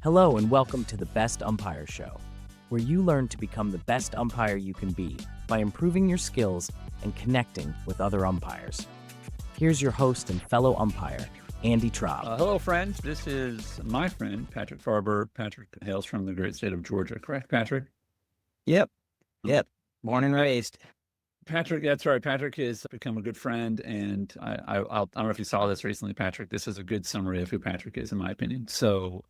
Hello and welcome to the Best Umpire Show, where you learn to become the best umpire you can be by improving your skills and connecting with other umpires. Here's your host and fellow umpire, Andy Traub. Hello, friends. This is my friend, Patrick Faerber. Patrick hails from the great state of Georgia, correct, Patrick? Yep. Born and raised. Patrick, that's right. Patrick has become a good friend, and I don't know if you saw this recently, Patrick. This is a good summary of who Patrick is, in my opinion. So,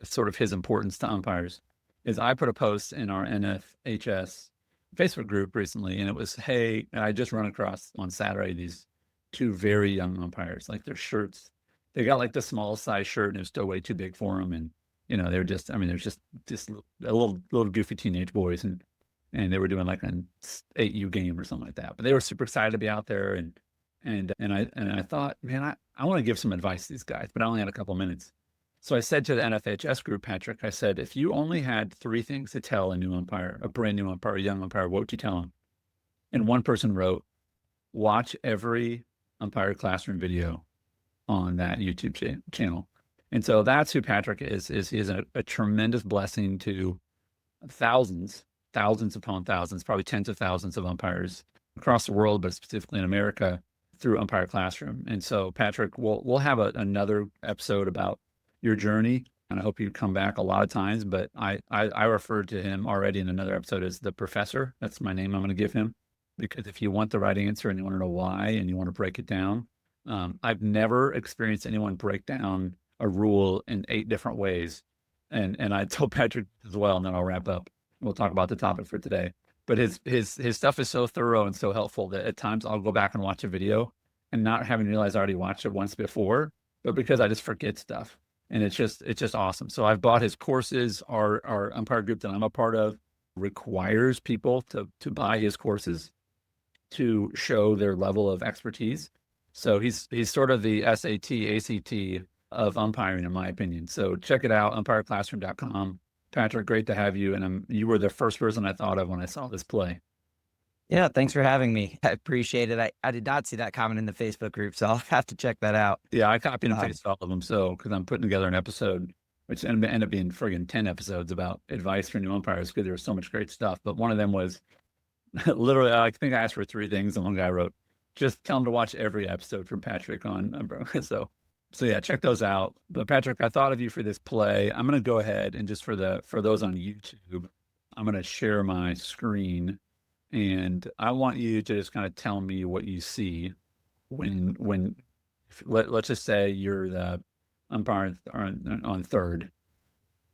sort of his importance to umpires is I put a post in our NFHS Facebook group recently, and it was, hey, I just run across on Saturday these two very young umpires, like their shirts. They got like the small size shirt, and it was still way too big for them, and they're just, they're just a little goofy teenage boys, and they were doing like an 8U game or something like that. But they were super excited to be out there, and I thought, man, I want to give some advice to these guys, but I only had a couple minutes. So I said to the NFHS group, Patrick, I said, if you only had 3 things to tell a new umpire, a brand new umpire, a young umpire, what would you tell them? And one person wrote, watch every umpire classroom video on that YouTube channel. And so that's who Patrick is. He is a tremendous blessing to thousands upon thousands, probably tens of thousands of umpires across the world, but specifically in America through Umpire Classroom. And so, Patrick, we'll have another episode about your journey, and I hope you come back a lot of times. But I referred to him already in another episode as the professor. That's my name I'm going to give him, because if you want the right answer and you want to know why and you want to break it down, I've never experienced anyone break down a rule in 8 different ways. And I told Patrick as well, and then I'll wrap up. We'll talk about the topic for today. But his stuff is so thorough and so helpful that at times I'll go back and watch a video and not having realized I already watched it once before, but because I just forget stuff. And it's just awesome. So I've bought his courses. Our umpire group that I'm a part of requires people to buy his courses to show their level of expertise. So he's sort of the SAT, ACT of umpiring, in my opinion. So check it out, umpireclassroom.com. Patrick, great to have you. And you were the first person I thought of when I saw this play. Yeah, thanks for having me. I appreciate it. I did not see that comment in the Facebook group, so I'll have to check that out. Yeah, I copied and pasted all of them. So, because I'm putting together an episode, which ended up being friggin' 10 episodes about advice for new umpires, because there was so much great stuff. But one of them was literally, I think I asked for 3 things, and one guy wrote, just tell them to watch every episode from Patrick on. So yeah, check those out. But Patrick, I thought of you for this play. I'm going to go ahead and just for those on YouTube, I'm going to share my screen. And I want you to just kind of tell me what you see when let's just say you're the umpire on third.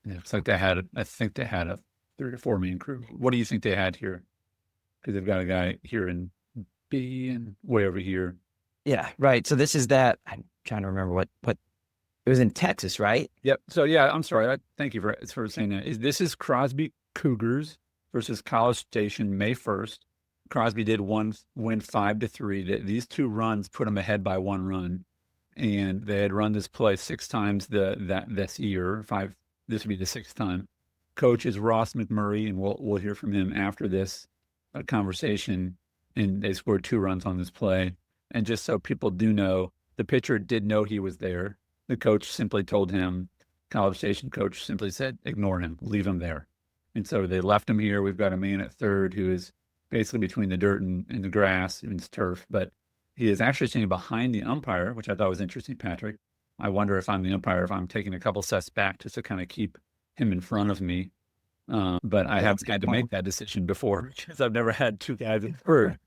It looks like I think they had a 3 or 4 man crew. What do you think they had here? Because they've got a guy here in B and way over here. Yeah, right. So this is that. I'm trying to remember what it was in Texas, right? Yep. So yeah, I'm sorry. Thank you for saying that. This is Crosby Cougars versus College Station, May 1st. Crosby did win 5-3. These 2 runs put them ahead by 1 run, and they had run this play 6 times this year. This would be the 6th time. Coach is Ross McMurry, and we'll hear from him after this conversation. And they scored 2 runs on this play. And just so people do know, the pitcher did know he was there. The coach simply told him, College Station coach simply said, ignore him, leave him there. And so they left him here. We've got a man at third who is basically between the dirt and the grass, and it's turf, but he is actually standing behind the umpire, which I thought was interesting, Patrick. I wonder if I'm the umpire, if I'm taking a couple steps back just to kind of keep him in front of me. But I haven't had to make that decision before because I've never had 2 guys at third.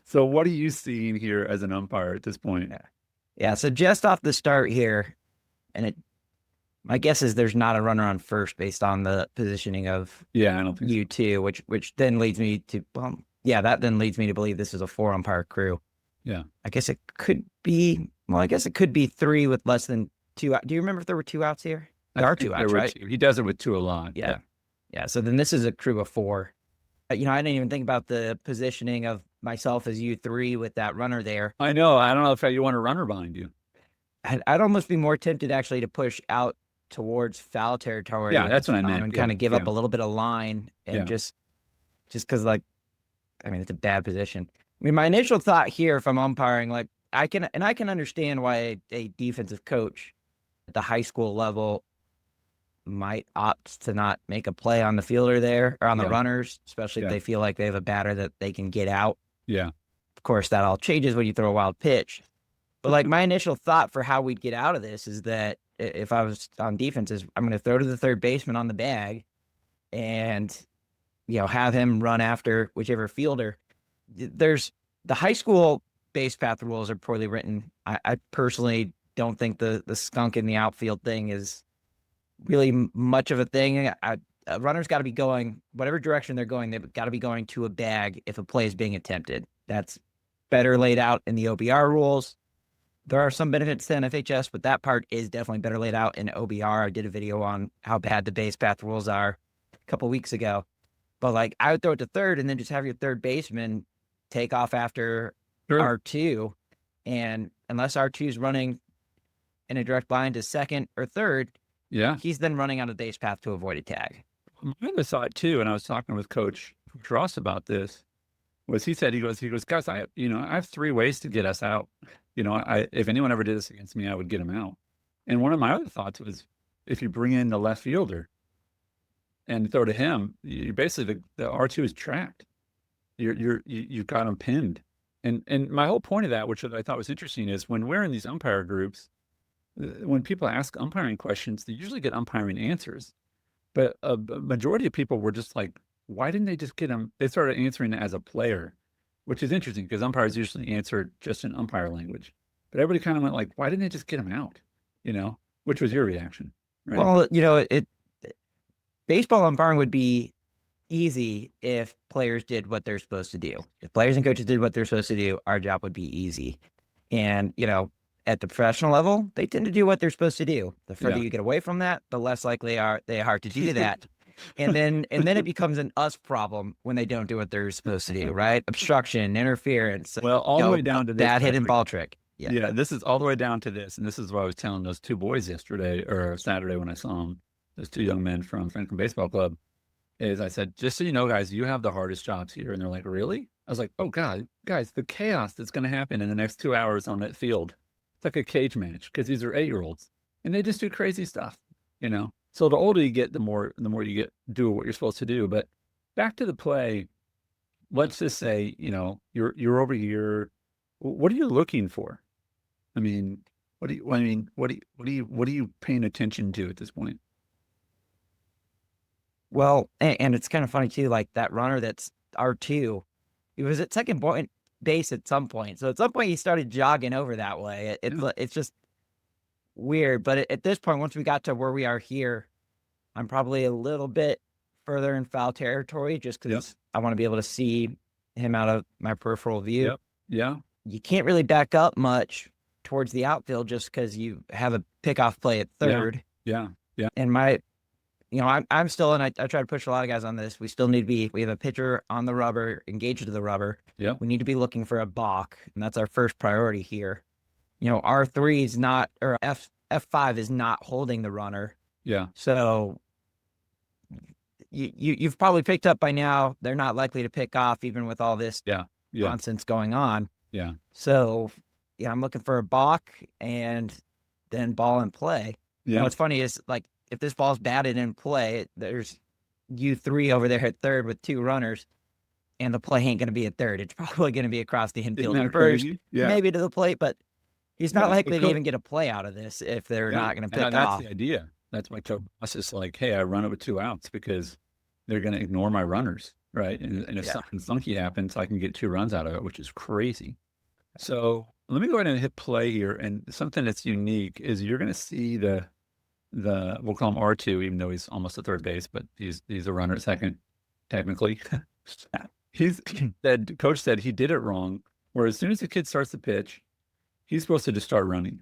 So what are you seeing here as an umpire at this point? Yeah. So just off the start here, and my guess is there's not a runner on first based on the positioning of I don't think you two, which then leads me to that then leads me to believe this is a 4 umpire crew. Yeah. I guess it could be 3 with less than 2 out. Do you remember if there were 2 outs here? There are 2 outs, right? 2. He does it with 2 a lot. Yeah. So then this is a crew of 4. I didn't even think about the positioning of myself as U3 with that runner there. I know. I don't know if you want a runner behind you. I'd almost be more tempted actually to push out towards foul territory. Yeah, that's what I meant. And kind of give up a little bit of line and just because it's a bad position. I mean, my initial thought here from umpiring, I can understand why a defensive coach at the high school level might opt to not make a play on the fielder there or on the Yeah. runners, especially if Yeah. they feel like they have a batter that they can get out. Yeah. Of course, that all changes when you throw a wild pitch. But like my initial thought for how we'd get out of this is that if I was on defense, is I'm going to throw to the third baseman on the bag and, have him run after whichever fielder. There's the high school base path rules are poorly written. I personally don't think the skunk in the outfield thing is really much of a thing. A runner's got to be going whatever direction they're going. They've got to be going to a bag if a play is being attempted. That's better laid out in the OBR rules. There are some benefits to NFHS, but that part is definitely better laid out in OBR. I did a video on how bad the base path rules are a couple weeks ago. But like I would throw it to third and then just have your third baseman take off after R2. And unless R2 is running in a direct line to second or third, he's then running out of the base path to avoid a tag. My other thought too, and I was talking with Coach Ross about this, was he goes, guys, I have 3 ways to get us out. If anyone ever did this against me, I would get him out. And one of my other thoughts was, if you bring in the left fielder and throw to him, you basically the R2 is trapped. You've got him pinned. And my whole point of that, which I thought was interesting, is when we're in these umpire groups, when people ask umpiring questions, they usually get umpiring answers. But a majority of people were just like, why didn't they just get him? They started answering it as a player, which is interesting because umpires usually answer just in umpire language. But everybody kind of went like, why didn't they just get him out? Which was your reaction? Right? Well, baseball umpiring would be easy if players did what they're supposed to do. If players and coaches did what they're supposed to do, our job would be easy. And, at the professional level, they tend to do what they're supposed to do. The further you get away from that, the less likely they are to do that. And then it becomes an us problem when they don't do what they're supposed to do, right? Obstruction, interference. Well, all the way down to this. Bad hidden ball trick. Yeah, this is all the way down to this. And this is what I was telling those 2 boys yesterday or Saturday when I saw them, those 2 young men from Franklin Baseball Club, is I said, just so you know, guys, you have the hardest jobs here. And they're like, really? I was like, oh, God, guys, the chaos that's going to happen in the next 2 hours on that field. It's like a cage match because these are 8-year-olds and they just do crazy stuff, So the older you get, the more you do what you're supposed to do. But back to the play, let's just say, you're over here. What are you looking for? I mean, what are you paying attention to at this point? Well, and it's kind of funny too, like that runner that's R2, he was at second base at some point. So at some point he started jogging over that way. It's just weird. But at this point, once we got to where we are here, I'm probably a little bit further in foul territory just because I want to be able to see him out of my peripheral view. Yep. Yeah. You can't really back up much towards the outfield just because you have a pickoff play at third. Yeah. And I'm still, and I try to push a lot of guys on this. We still need to we have a pitcher on the rubber, engaged to the rubber. Yeah. We need to be looking for a balk, and that's our first priority here. R3 is not, or F5 is not holding the runner. Yeah. So you've probably picked up by now, they're not likely to pick off even with all this nonsense going on. Yeah. So, I'm looking for a balk and then ball in play. Yeah. What's funny is, like, if this ball's batted in play, there's you 3 over there at third with 2 runners, and the play ain't going to be at third. It's probably going to be across the infield at first, maybe to the plate, but he's not likely to even get a play out of this if they're not going to pick off. That's the idea. That's why Coach Ross is like, hey, I run it with 2 outs because they're going to ignore my runners, right? And if something funky happens, I can get 2 runs out of it, which is crazy. So let me go ahead and hit play here. And something that's unique is you're going to see the we'll call him R2, even though he's almost at third base, but he's a runner at second, technically. Coach said he did it wrong, where as soon as the kid starts the pitch, he's supposed to just start running,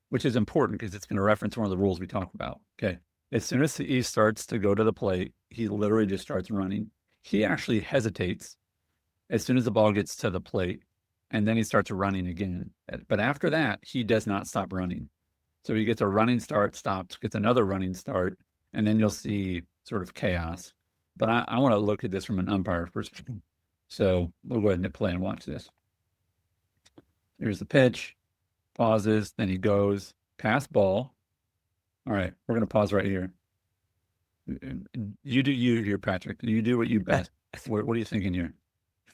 which is important because it's going to reference one of the rules we talked about. Okay. As soon as he starts to go to the plate, he literally just starts running. He actually hesitates as soon as the ball gets to the plate, and then he starts running again. But after that, he does not stop running. So he gets a running start, stops, gets another running start, and then you'll see sort of chaos. But I want to look at this from an umpire perspective. So we'll go ahead and hit play and watch this. Here's the pitch, pauses, then he goes, pass ball. All right, we're going to pause right here. You do you here, Patrick. You do what you best. What are you thinking here?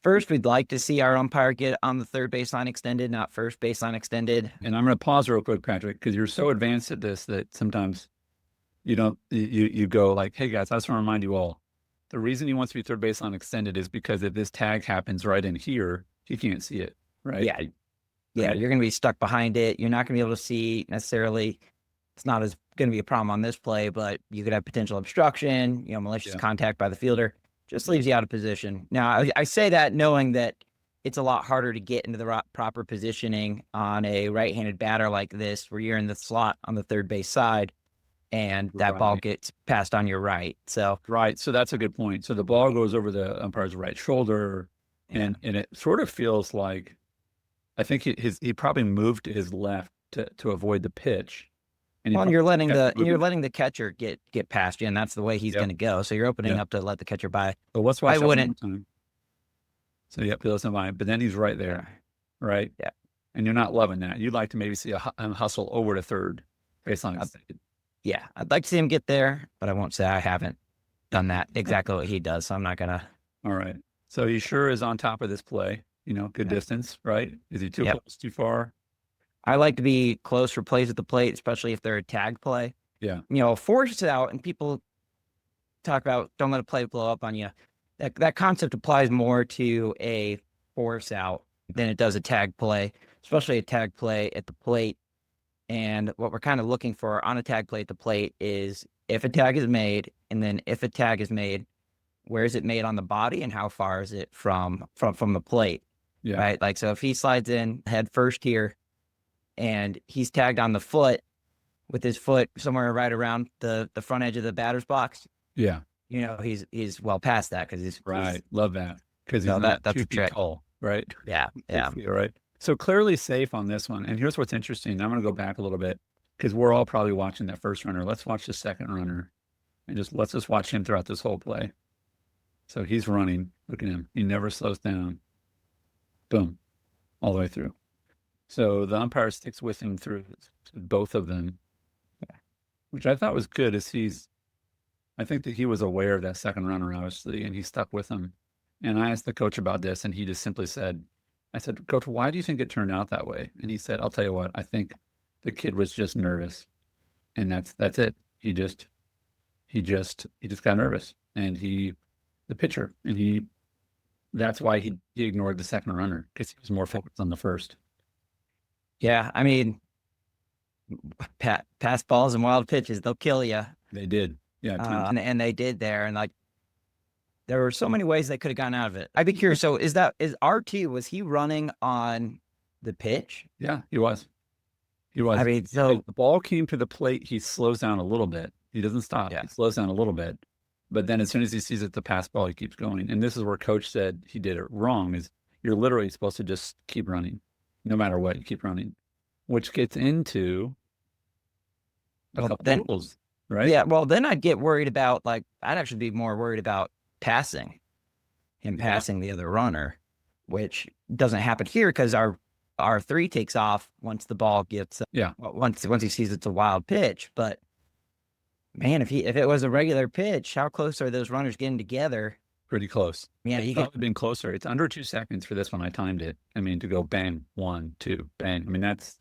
First, we'd like to see our umpire get on the third baseline extended, not first baseline extended. And I'm going to pause real quick, Patrick, because you're so advanced at this that sometimes you don't, you go like, hey guys, I just want to remind you all, the reason he wants to be third baseline extended is because if this tag happens right in here, he can't see it, right? Yeah. Yeah. Right. You're going to be stuck behind it. You're not going to be able to see necessarily. It's not as going to be a problem on this play, but you could have potential obstruction, malicious contact by the fielder. Just leaves you out of position. Now, I say that knowing that it's a lot harder to get into the proper positioning on a right-handed batter like this, where you're in the slot on the third base side, and that ball gets passed on your right. So so that's a good point. So the ball goes over the umpire's right shoulder, and it sort of feels like, I think he probably moved to his left to avoid the pitch. And you're letting the catcher get past you, and that's the way he's going to go. So you're opening up to let the catcher by. But let's watch that one wouldn't. more time. So he doesn't mind, but then he's right there, right? Yeah. And you're not loving that. You'd like to maybe see a hustle over to third baseline. Yeah, I'd like to see him get there, but I won't say I haven't done that exactly what he does. So I'm not gonna. All right. So he sure is on top of this play. Good distance, right? Is he too close, too far? I like to be close for plays at the plate, especially if they're a tag play. Yeah. Force it out, and people talk about don't let a play blow up on you. That concept applies more to a force out than it does a tag play, especially a tag play at the plate. And what we're kind of looking for on a tag play at the plate is if a tag is made, and then if a tag is made, where is it made on the body, and how far is it from the plate? Yeah. Right. Like, so if he slides in head first here, and he's tagged on the foot with his foot somewhere right around the front edge of the batter's box. Yeah. He's well past that because he's love that because he's not that's 2 a feet trick. tall, right? Yeah. Yeah. Right. So clearly safe on this one. And here's what's interesting. I'm going to go back a little bit because we're all probably watching that first runner. Let's watch the second runner and let's just watch him throughout this whole play. So he's running. Look at him. He never slows down. Boom. All the way through. So the umpire sticks with him through both of them, which I thought was good. I think that he was aware of that second runner, obviously, and he stuck with him. And I asked the coach about this, and he just simply said, I said, Coach, why do you think it turned out that way? And he said, I'll tell you what, I think the kid was just nervous. And that's it. He just got nervous. And the pitcher, and that's why he ignored the second runner, because he was more focused on the first. Yeah, I mean, pass balls and wild pitches, they'll kill you. They did. Yeah. And they did there. And there were so many ways they could have gotten out of it. I'd be curious. So is RT, was he running on the pitch? Yeah, he was. I mean, so the ball came to the plate, he slows down a little bit. He doesn't stop. Yeah. He slows down a little bit. But then as soon as he sees it's the pass ball, he keeps going. And this is where coach said he did it wrong, is you're literally supposed to just keep running. No matter what, you keep running, which gets into a couple rules, right? Yeah, well, then I'd get worried about, I'd actually be more worried about passing the other runner, which doesn't happen here because our 3 takes off once the ball gets, once he sees it's a wild pitch. But man, if it was a regular pitch, how close are those runners getting together? Pretty close. Yeah, it's probably been closer. It's under 2 seconds for this one. I timed it. I mean, to go bang, 1, 2, bang. I mean, that's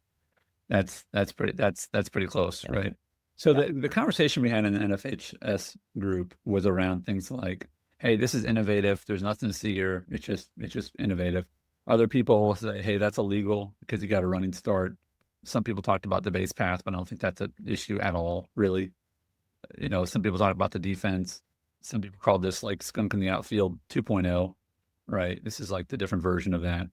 pretty close, right? So the conversation we had in the NFHS group was around things like, hey, this is innovative. There's nothing to see here. It's just innovative. Other people will say, hey, that's illegal because you got a running start. Some people talked about the base pass, but I don't think that's an issue at all, really. Some people talk about the defense. Some people called this like Skunk in the outfield 2.0, right? This is like the different version of that.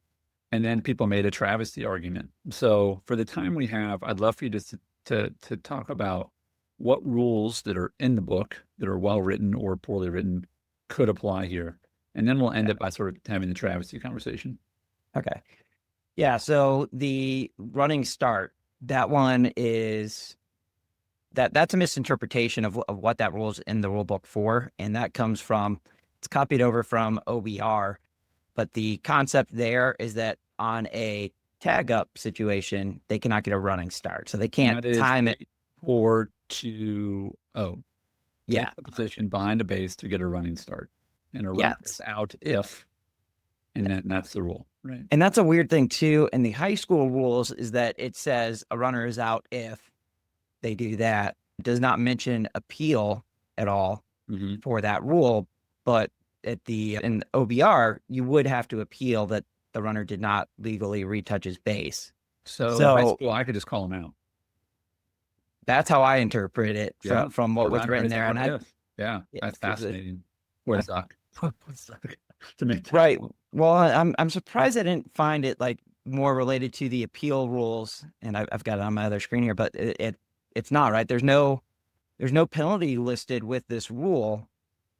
And then people made a travesty argument. So for the time we have, I'd love for you to talk about what rules that are in the book that are well written or poorly written could apply here. And then we'll end it by sort of having the travesty conversation. Okay. Yeah. So the running start, that one is that's a misinterpretation of what that rule's in the rule book for. And that comes from, it's copied over from OBR, but the concept there is that on a tag up situation, they cannot get a running start. So they can't time it. 4-2-0. Yeah. take the position behind the base to get a running start. And a runner Yeah. is out if, and that's the rule, right? And that's a weird thing too. In the high school rules is that it says a runner is out if they do that. It does not mention appeal at all for that rule. But in OBR, you would have to appeal that the runner did not legally retouch his base. So in high school, I could just call him out. That's how I interpret it from what was written there. And that's fascinating. What suck? To make that right. Well, I'm surprised I didn't find it like more related to the appeal rules, and I've got it on my other screen here, but it's not, right. There's no penalty listed with this rule.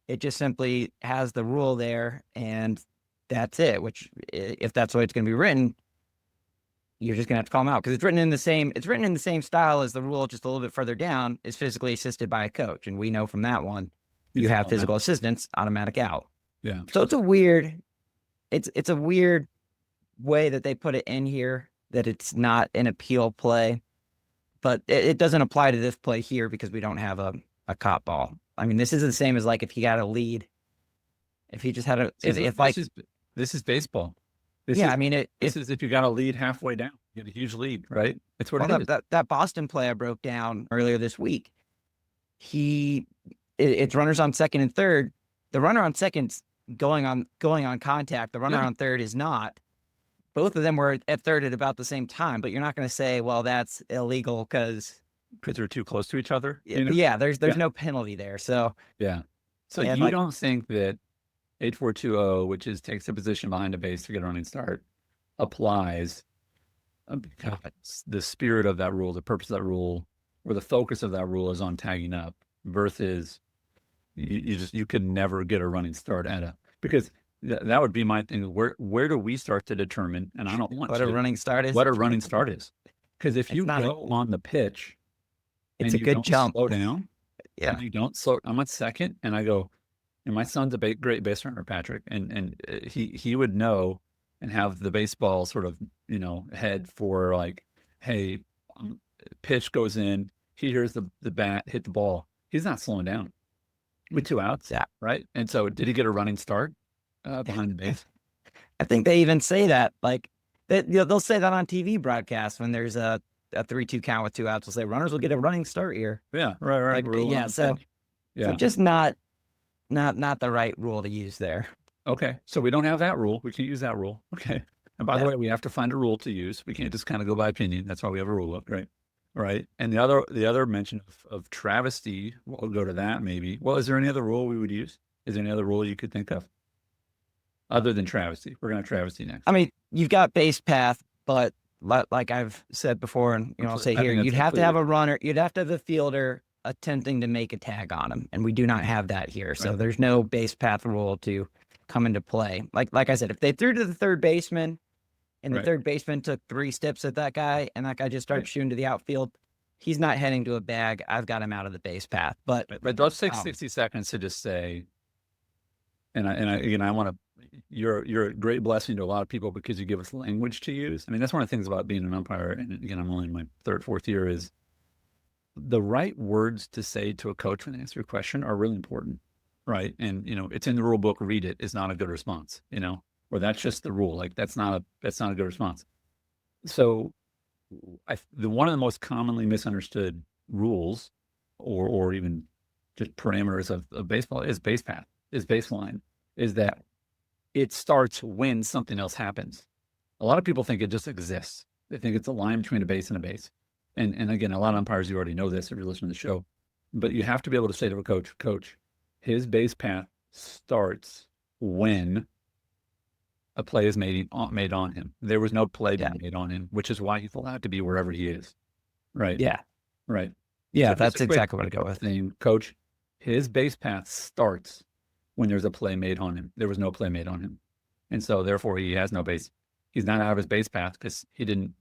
It just simply has the rule there, and that's it. Which, if that's the way it's going to be written, you're just going to have to call them out because it's written in the same style as the rule, just a little bit further down. Is physically assisted by a coach, and we know from that one, you have physical assistance, automatic out. Yeah. So it's a weird way that they put it in here, that it's not an appeal play, but it doesn't apply to this play here because we don't have a cop ball. I mean, this is the same as like if he got a lead, if he just had a, this is baseball. This is if you got a lead halfway down, you get a huge lead, right? It's what it is. That Boston play I broke down earlier this week, it's runners on second and third. The runner on second's going on contact. The runner on third is not. Both of them were at third at about the same time, but you're not going to say, well, that's illegal because they're too close to each other. Yeah, there's no penalty there. So So you don't think that 8420, which is takes a position behind a base to get a running start, applies because the spirit of that rule, the purpose of that rule, or the focus of that rule is on tagging up versus you could never get a running start because that would be my thing. Where do we start to determine? And I don't want what a running start is. What a running start is, because if you go on the pitch, it's a good jump. Slow down. Yeah, and you don't slow. I'm at second, and I go. And my son's a great base runner, Patrick, and he would know and have the baseball sort of head for like, hey, pitch goes in. He hears the bat hit the ball. He's not slowing down with 2 outs, right? And so, did he get a running start behind the base? I think they even say that, like they'll say that on TV broadcasts when there's a 3-2 count with 2 outs. They'll say runners will get a running start here. Yeah, right. Like, so just not the right rule to use there. Okay, so we don't have that rule. We can't use that rule. Okay, and by the way, we have to find a rule to use. We can't just kind of go by opinion. That's why we have a rule book, right? Right. And the other mention of travesty, we'll go to that maybe. Well, is there any other rule we would use? Is there any other rule you could think of other than travesty? We're going to travesty next. I mean, you've got base path, but like I've said before, and I'll say here, you'd have to have a runner. You'd have to have a fielder attempting to make a tag on him, and we do not have that here. So there's no base path rule to come into play. Like I said, if they threw to the third baseman and the third baseman took 3 steps at that guy and that guy just started shooting to the outfield, he's not heading to a bag. I've got him out of the base path. But let's take 60 seconds to just say, and I want to, you're a great blessing to a lot of people because you give us language to use. I mean, that's one of the things about being an umpire, and again, I'm only in my 3rd, 4th year, is the right words to say to a coach when they answer your question are really important, right? And it's in the rule book. Read it is not a good response, or that's just the rule. Like that's not a good response. So, one of the most commonly misunderstood rules, or even just parameters of baseball is base path, is baseline, is that it starts when something else happens. A lot of people think it just exists. They think it's a line between a base and a base. And again, a lot of umpires, you already know this if you're listening to the show, but you have to be able to say to a coach, his base path starts when a play is made on him. There was no play being made on him, which is why he's allowed to be wherever he is. Right. Yeah. Right. Yeah, so that's exactly what I go with. Coach, his base path starts when there's a play made on him. There was no play made on him. And so therefore he has no base. He's not out of his base path because he didn't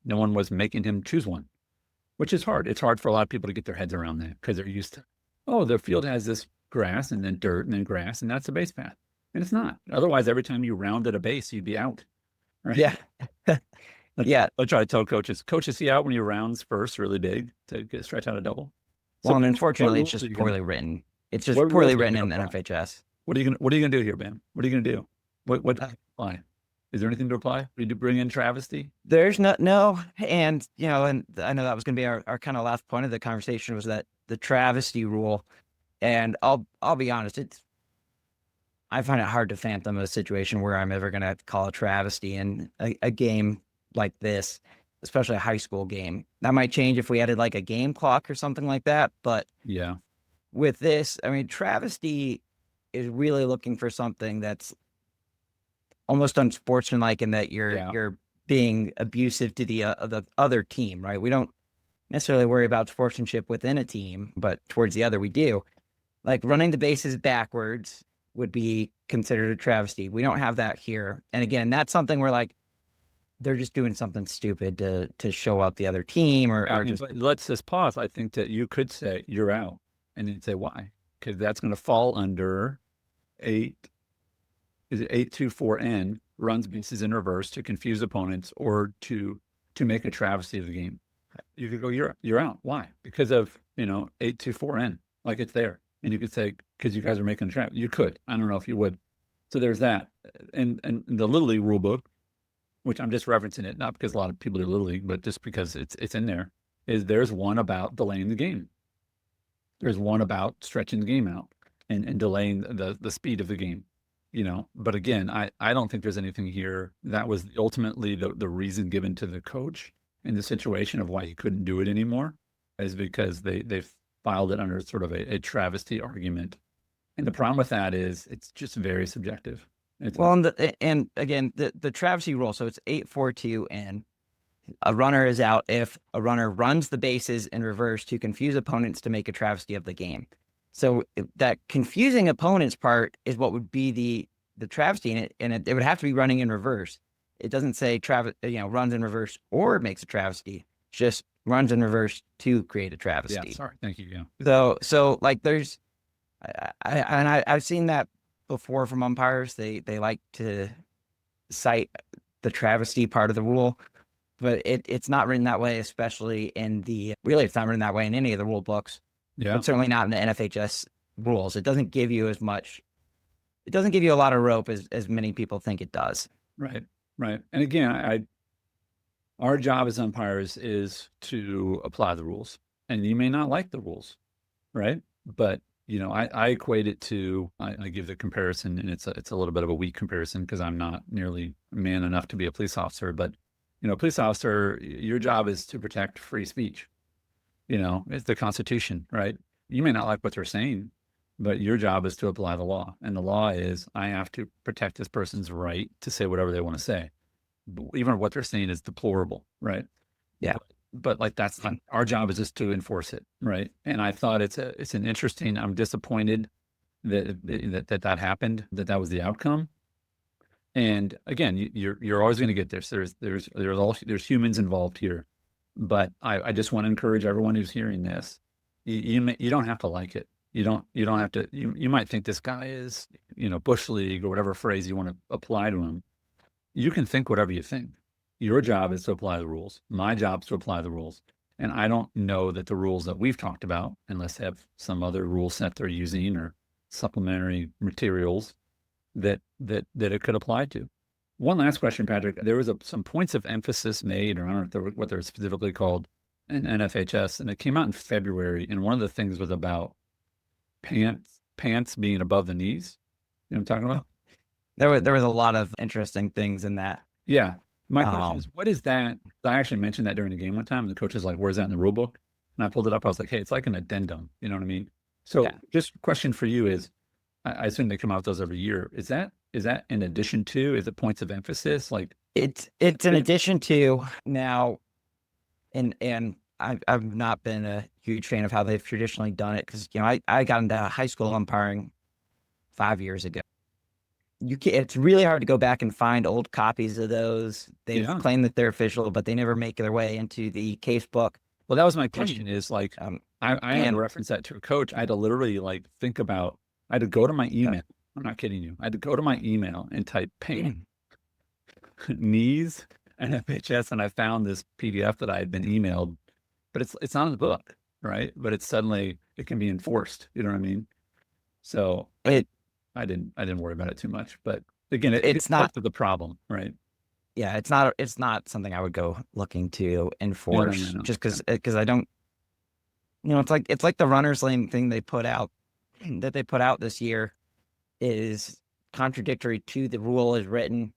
no one was making him choose one, which is hard. It's hard for a lot of people to get their heads around that because they're used to, the field has this grass and then dirt and then grass, and that's a base path. And it's not. Otherwise, every time you rounded a base, you'd be out. Right? Yeah. I try to tell coaches, is he out when he rounds first really big to stretch out a double? Well, and unfortunately, it's rules are just you poorly written. It's just what poorly rules are you written in gonna the apply? NFHS. What are you gonna do here, Ben? What are you gonna do? What apply? Is there anything to apply? Did you bring in travesty? There's no, and and I know that was going to be our kind of last point of the conversation was that the travesty rule, and I'll be honest, I find it hard to fathom a situation where I'm ever going to call a travesty in a game like this, especially a high school game. That might change if we added like a game clock or something like that, but Yeah. with this, I mean, travesty is really looking for something that's almost unsportsmanlike in that you're being abusive to the other team, right? We don't necessarily worry about sportsmanship within a team, but towards the other we do. Like running the bases backwards would be considered a travesty. We don't have that here. And again, that's something where like they're just doing something stupid to show out the other team or just But let's just pause. I think that you could say you're out, and then say why? Because that's going to fall under 824N, runs bases in reverse to confuse opponents or to make a travesty of the game. You could go, you're out. Why? Because of 824N, like it's there, and you could say because you guys are making a trap. You could. I don't know if you would. So there's that, and the Little League rule book, which I'm just referencing it, not because a lot of people do Little League, but just because it's in there, is there's one about delaying the game. There's one about stretching the game out and delaying the speed of the game, But again, I don't think there's anything here that was ultimately the reason given to the coach in the situation of why he couldn't do it anymore is because they filed it under sort of a travesty argument. And the problem with that is it's just very subjective. and again, the travesty rule, so it's 842N. A runner is out if a runner runs the bases in reverse to confuse opponents to make a travesty of the game. So that confusing opponents part is what would be the travesty, and it would have to be running in reverse. It doesn't say runs in reverse or makes a travesty. It's just runs in reverse to create a travesty. Yeah, sorry, thank you. Yeah. So like there's, I've seen that before from umpires. They like to cite the travesty part of the rule, but it's not written that way, especially it's not written that way in any of the rule books. Yeah. But certainly not in the NFHS rules. It doesn't give you as much. It doesn't give you a lot of rope as many people think it does. Right. And again, our job as umpires is to apply the rules, and you may not like the rules, right? But I equate it to I give the comparison, and it's a little bit of a weak comparison because I'm not nearly man enough to be a police officer. But a police officer, your job is to protect free speech. It's the Constitution, right? You may not like what they're saying, but your job is to apply the law. And the law is I have to protect this person's right to say whatever they want to say. Even what they're saying is deplorable, right? Yeah. But like that's not our job, is just to enforce it, right? And I thought it's an interesting. I'm disappointed that happened, that was the outcome. And again, you're always going to get this. There's humans involved here. But I just want to encourage everyone who's hearing this. You don't have to like it. You don't have to. You might think this guy is Bush League or whatever phrase you want to apply to him. You can think whatever you think. Your job is to apply the rules. My job is to apply the rules. And I don't know that the rules that we've talked about, unless they have some other rule set they're using or supplementary materials that it could apply to. One last question, Patrick. There was some points of emphasis made, or I don't know what they're specifically called, in NFHS, and it came out in February. And one of the things was about pants being above the knees. You know what I'm talking about? There was a lot of interesting things in that. Yeah. My question is, what is that? I actually mentioned that during the game one time, and the coach was like, "Where's that in the rule book?" And I pulled it up. I was like, "Hey, it's like an addendum." You know what I mean? So, just a question for you is, I assume they come out with those every year. Is that in addition to? Is it points of emphasis? Like it's in addition to now, and I've not been a huge fan of how they've traditionally done it because I got into high school umpiring 5 years ago. It's really hard to go back and find old copies of those. They've claimed that they're official, but they never make their way into the case book. Well, that was my question. Is like I had to reference that to a coach. I had to literally think about. I had to go to my email. I'm not kidding you. I had to go to my email and type pain, knees, and FHS, and I found this PDF that I had been emailed, but it's not in the book. right? But it's suddenly, it can be enforced. You know what I mean? So It I didn't worry about it too much. But again, it's it's not part of the problem, right? yeah, it's not something I would go looking to enforce No. just because I don't, it's like the runner's lane thing they put out that they put out this year is contradictory to the rule as written.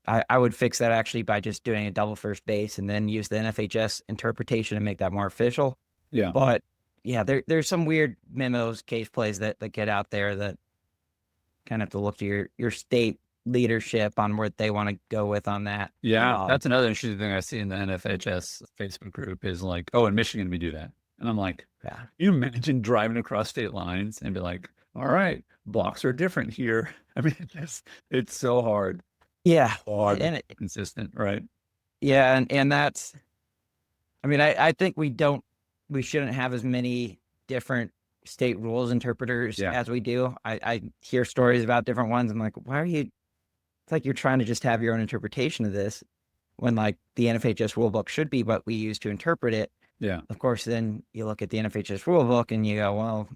I would fix that actually by just doing a double first base and then use the NFHS interpretation and make that more official. Yeah. But yeah, there's some weird memos, case plays that get out there that kind of have to look to your state leadership on what they want to go with on that. Yeah. That's another interesting thing I see in the NFHS Facebook group is like, oh, in Michigan, we do that. And I'm like, Yeah. you imagine driving across state lines and be like, all right, blocks are different here. I mean, it's so hard. Yeah. Hard, And consistent, right? yeah, and that's, I mean, I think we shouldn't have as many different state rules interpreters Yeah. as we do. I hear stories about different ones. I'm like, why are you, it's like you're trying to just have your own interpretation of this when like the NFHS rulebook should be what we use to interpret it. Yeah. Of course, then you look at the NFHS rulebook and you go, well,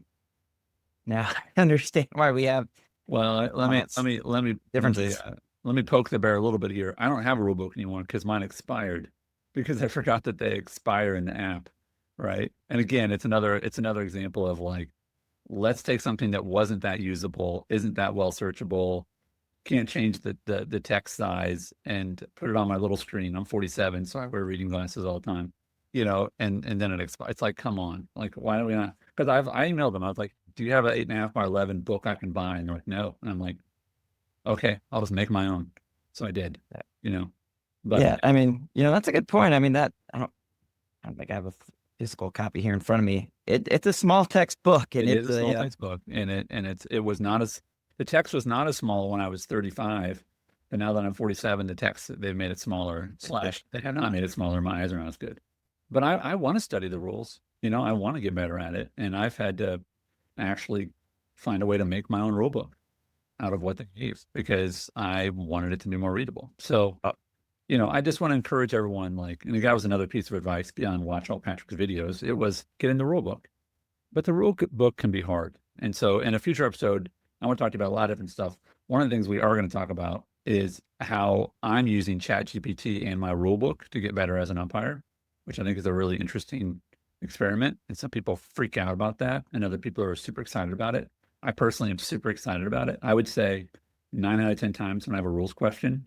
now I understand why we have Well, let me differences. let me poke the bear a little bit here. I don't have a rule book anymore because mine expired because I forgot that they expire in the app, right? And again, it's another example of like, let's take something that wasn't that usable, isn't that well searchable, can't change the text size, and put it on my little screen. I'm 47, so I wear reading glasses all the time, and then it expires. It's like, come on, like, why don't we not? Because I emailed them. I was like, do you have an 8.5 by 11 book I can buy? And they're like, no. And I'm like, okay, I'll just make my own. So I did, but Yeah, I mean, that's a good point. I mean, that I don't think I have a physical copy here in front of me. It's a small text book, and it it's is a small text book, and it was not as, the text was not as small when I was 35, but now that I'm 47, the text, they've made it smaller. / they have not made it smaller. My eyes are not as good, but I want to study the rules. I want to get better at it, and I've had to actually find a way to make my own rule book out of what they gave because I wanted it to be more readable. So, I just want to encourage everyone, and that was another piece of advice beyond watch all Patrick's videos. It was get in the rule book, but the rule book can be hard. And so in a future episode, I want to talk to you about a lot of different stuff. One of the things we are going to talk about is how I'm using ChatGPT and my rule book to get better as an umpire, which I think is a really interesting experiment. And some people freak out about that, and other people are super excited about it. I personally am super excited about it. I would say 9 out of 10 times when I have a rules question,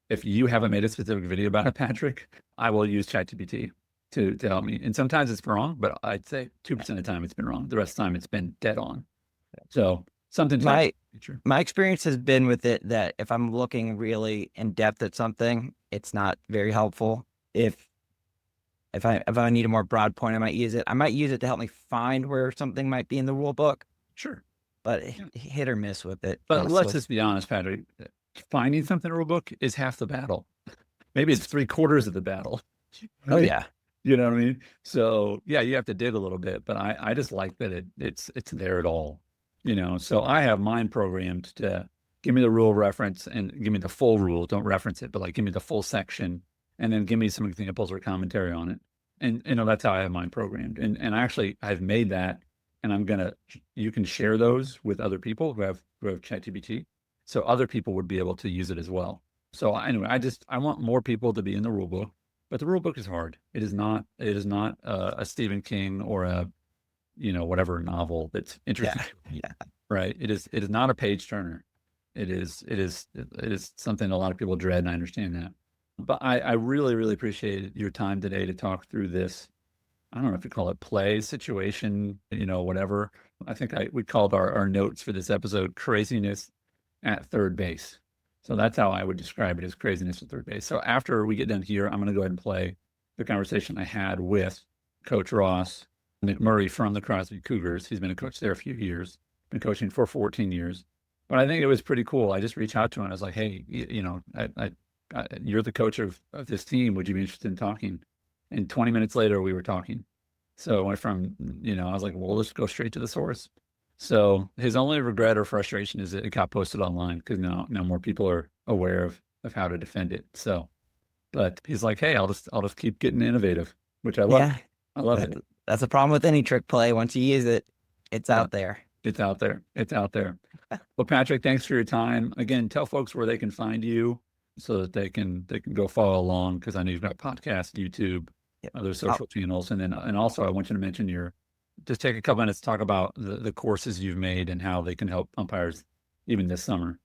if you haven't made a specific video about it, Patrick, I will use ChatGPT to help me. And sometimes it's wrong, but I'd say 2% of the time it's been wrong. The rest of the time it's been dead on. So something to my experience has been with it that if I'm looking really in depth at something, it's not very helpful. If I need a more broad point, I might use it. I might use it to help me find where something might be in the rule book. Sure. But hit or miss with it. But let's just be honest, Patrick. Finding something in a rule book is half the battle. Maybe it's 3/4 of the battle. Oh yeah. You know what I mean? So yeah, you have to dig a little bit, but I just like that it's there at all. So I have mine programmed to give me the rule reference and give me the full rule. Don't reference it, but give me the full section, and then give me some examples or commentary on it. And that's how I have mine programmed. And actually I've made that, and you can share those with other people who have ChatGPT, so other people would be able to use it as well. So anyway, I want more people to be in the rule book, but the rule book is hard. It is not a Stephen King or a whatever novel that's interesting. Yeah. Right. It is not a page turner. It is something a lot of people dread, and I understand that. But I really, really appreciate your time today to talk through this. I don't know if you call it play, situation, whatever. I think we called our notes for this episode craziness at third base. So that's how I would describe it, as craziness at third base. So after we get done here, I'm going to go ahead and play the conversation I had with Coach Ross McMurray from the Crosby Cougars. He's been a coach there a few years, been coaching for 14 years. But I think it was pretty cool. I just reached out to him. I was like, hey, you're the coach of this team. Would you be interested in talking? And 20 minutes later, we were talking. So it went from, I was like, well, let's go straight to the source. So his only regret or frustration is that it got posted online, because now more people are aware of how to defend it. So, but he's like, hey, I'll just keep getting innovative, which I love. Yeah. I love it. That's a problem with any trick play. Once you use it, it's out there. It's out there. It's out there. Well, Patrick, thanks for your time. Again, tell folks where they can find you so that they can go follow along, because I know you've got podcast, YouTube, Yep. other social channels. And also I want you to mention just take a couple minutes to talk about the courses you've made and how they can help umpires even this summer.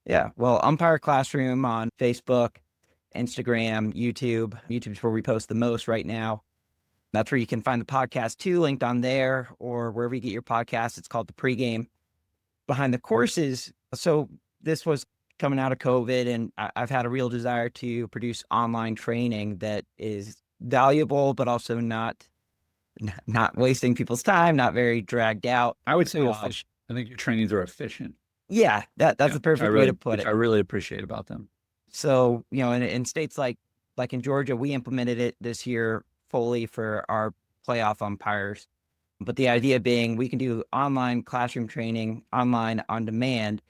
Yeah. Well, Umpire Classroom on Facebook, Instagram, YouTube. YouTube's where we post the most right now. That's where you can find the podcast too, linked on there, or wherever you get your podcast. It's called The Pregame. Behind the courses, so this was coming out of COVID, and I've had a real desire to produce online training that is valuable, but also not wasting people's time, not very dragged out. I would say efficient. I think your trainings are efficient. Yeah, that's the perfect way to put it. I really appreciate about them. So, in states like in Georgia, we implemented it this year fully for our playoff umpires. But the idea being we can do online classroom training, online on demand,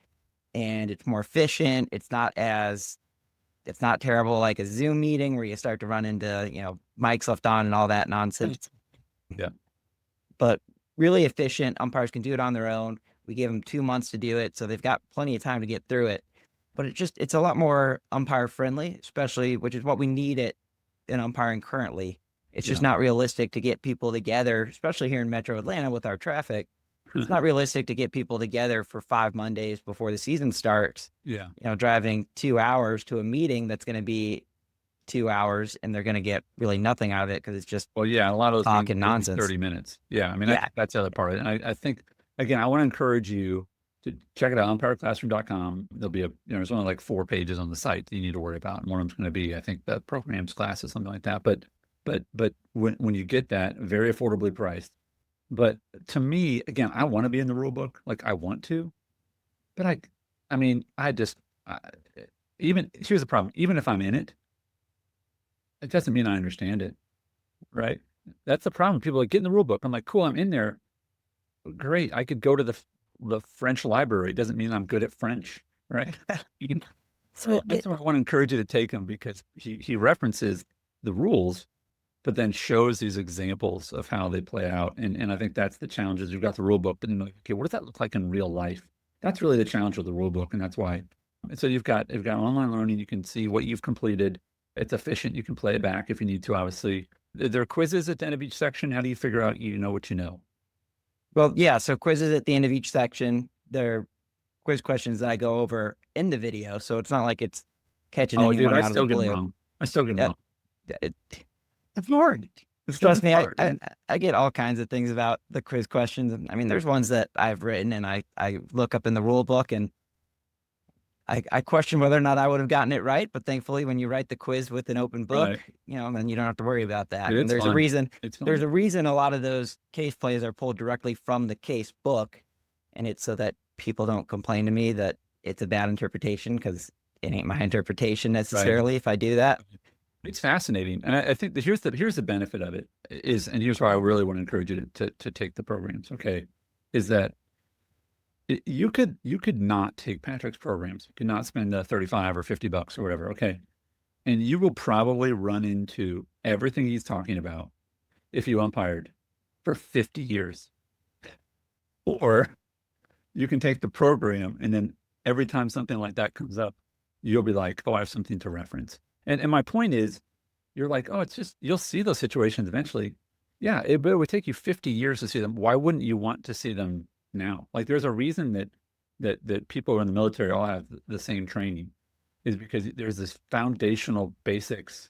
and it's more efficient. It's not terrible like a Zoom meeting where you start to run into, mics left on and all that nonsense. Yeah. But really efficient. Umpires can do it on their own. We gave them 2 months to do it, so they've got plenty of time to get through it. But it's a lot more umpire friendly, especially, which is what we need in umpiring currently. It's just not realistic to get people together, especially here in Metro Atlanta with our traffic. It's not realistic to get people together for 5 Mondays before the season starts. Yeah. Driving 2 hours to a meeting that's going to be 2 hours, and they're going to get really nothing out of it because it's just a lot of those talk and nonsense. 30 minutes. Yeah. I mean, that's the other part of it. And I think, again, I want to encourage you to check it out, umpireclassroom.com. There'll be there's only like 4 pages on the site that you need to worry about. And one of them's going to be, I think, the programs, classes, something like that. But when you get that, very affordably priced. But to me, again, I want to be in the rule book. Like I want to, but here's the problem. Even if I'm in it, it doesn't mean I understand it. Right. That's the problem. People are like, get in the rule book. I'm like, cool, I'm in there. Great. I could go to the French library. It doesn't mean I'm good at French. Right. So that's why I want to encourage you to take him, because he references the rules, but then shows these examples of how they play out. And I think that's the challenge, is you've got the rule book, but then like, okay, what does that look like in real life? That's really the challenge with the rule book. And that's why. And so you've got online learning. You can see what you've completed. It's efficient. You can play it back if you need to, obviously. There are quizzes at the end of each section. How do you figure out what you know? Well, yeah. So quizzes at the end of each section. They're quiz questions that I go over in the video. So it's not like it's catching anyone out of the blue. I still get them wrong. It's hard. Trust me, I get all kinds of things about the quiz questions. I mean, there's ones that I've written and I look up in the rule book and I question whether or not I would have gotten it right. But thankfully, when you write the quiz with an open book, then you don't have to worry about that. And there's a reason. There's a reason a lot of those case plays are pulled directly from the case book, and it's so that people don't complain to me that it's a bad interpretation, because it ain't my interpretation necessarily if I do that. It's fascinating. And I think that here's the benefit of it is, and here's why I really want to encourage you to take the programs. Okay. Is that you could not take Patrick's programs. You could not spend $35 or $50 or whatever. Okay. And you will probably run into everything he's talking about if you umpired for 50 years. Or you can take the program, and then every time something like that comes up, you'll be like, oh, I have something to reference. And my point is, you're like, oh, it's just, you'll see those situations eventually. Yeah, but it would take you 50 years to see them. Why wouldn't you want to see them now? Like, there's a reason that people in the military all have the same training, is because there's this foundational basics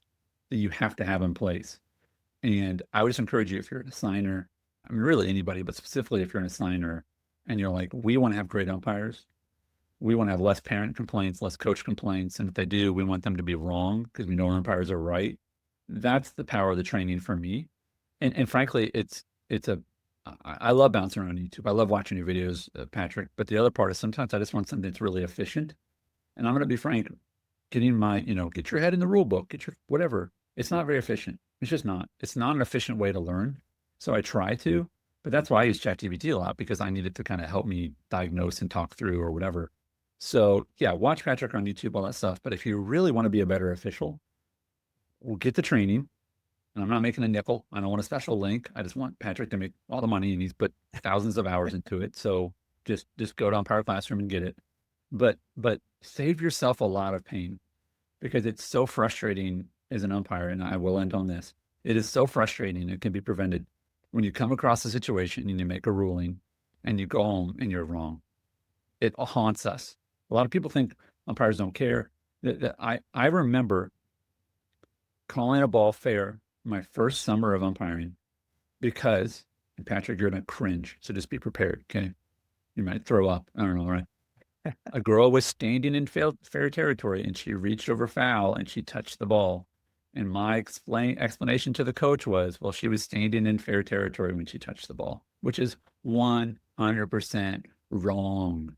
that you have to have in place. And I would just encourage you, if you're an assigner, I mean, really anybody, but specifically if you're an assigner and you're like, we want to have great umpires. We want to have less parent complaints, less coach complaints. And if they do, we want them to be wrong because we know our umpires are right. That's the power of the training for me. And frankly, I love bouncing around YouTube. I love watching your videos, Patrick. But the other part is sometimes I just want something that's really efficient. And I'm going to be frank, getting get your head in the rule book, get your whatever. It's not very efficient. It's just not. It's not an efficient way to learn. So I try to, but that's why I use ChatGPT a lot, because I need it to kind of help me diagnose and talk through or whatever. So yeah, watch Patrick on YouTube, all that stuff. But if you really want to be a better official, we'll get the training. And I'm not making a nickel. I don't want a special link. I just want Patrick to make all the money, and he's put thousands of hours into it. So just go to Umpire Classroom and get it. But save yourself a lot of pain, because it's so frustrating as an umpire. And I will end on this. It is so frustrating. It can be prevented when you come across a situation and you make a ruling and you go home and you're wrong. It haunts us. A lot of people think umpires don't care. I remember calling a ball fair my first summer of umpiring because, and Patrick, you're going to cringe, so just be prepared, okay? You might throw up. I don't know, right? A girl was standing in fair territory, and she reached over foul, and she touched the ball. And my explanation to the coach was, well, she was standing in fair territory when she touched the ball, which is 100% wrong.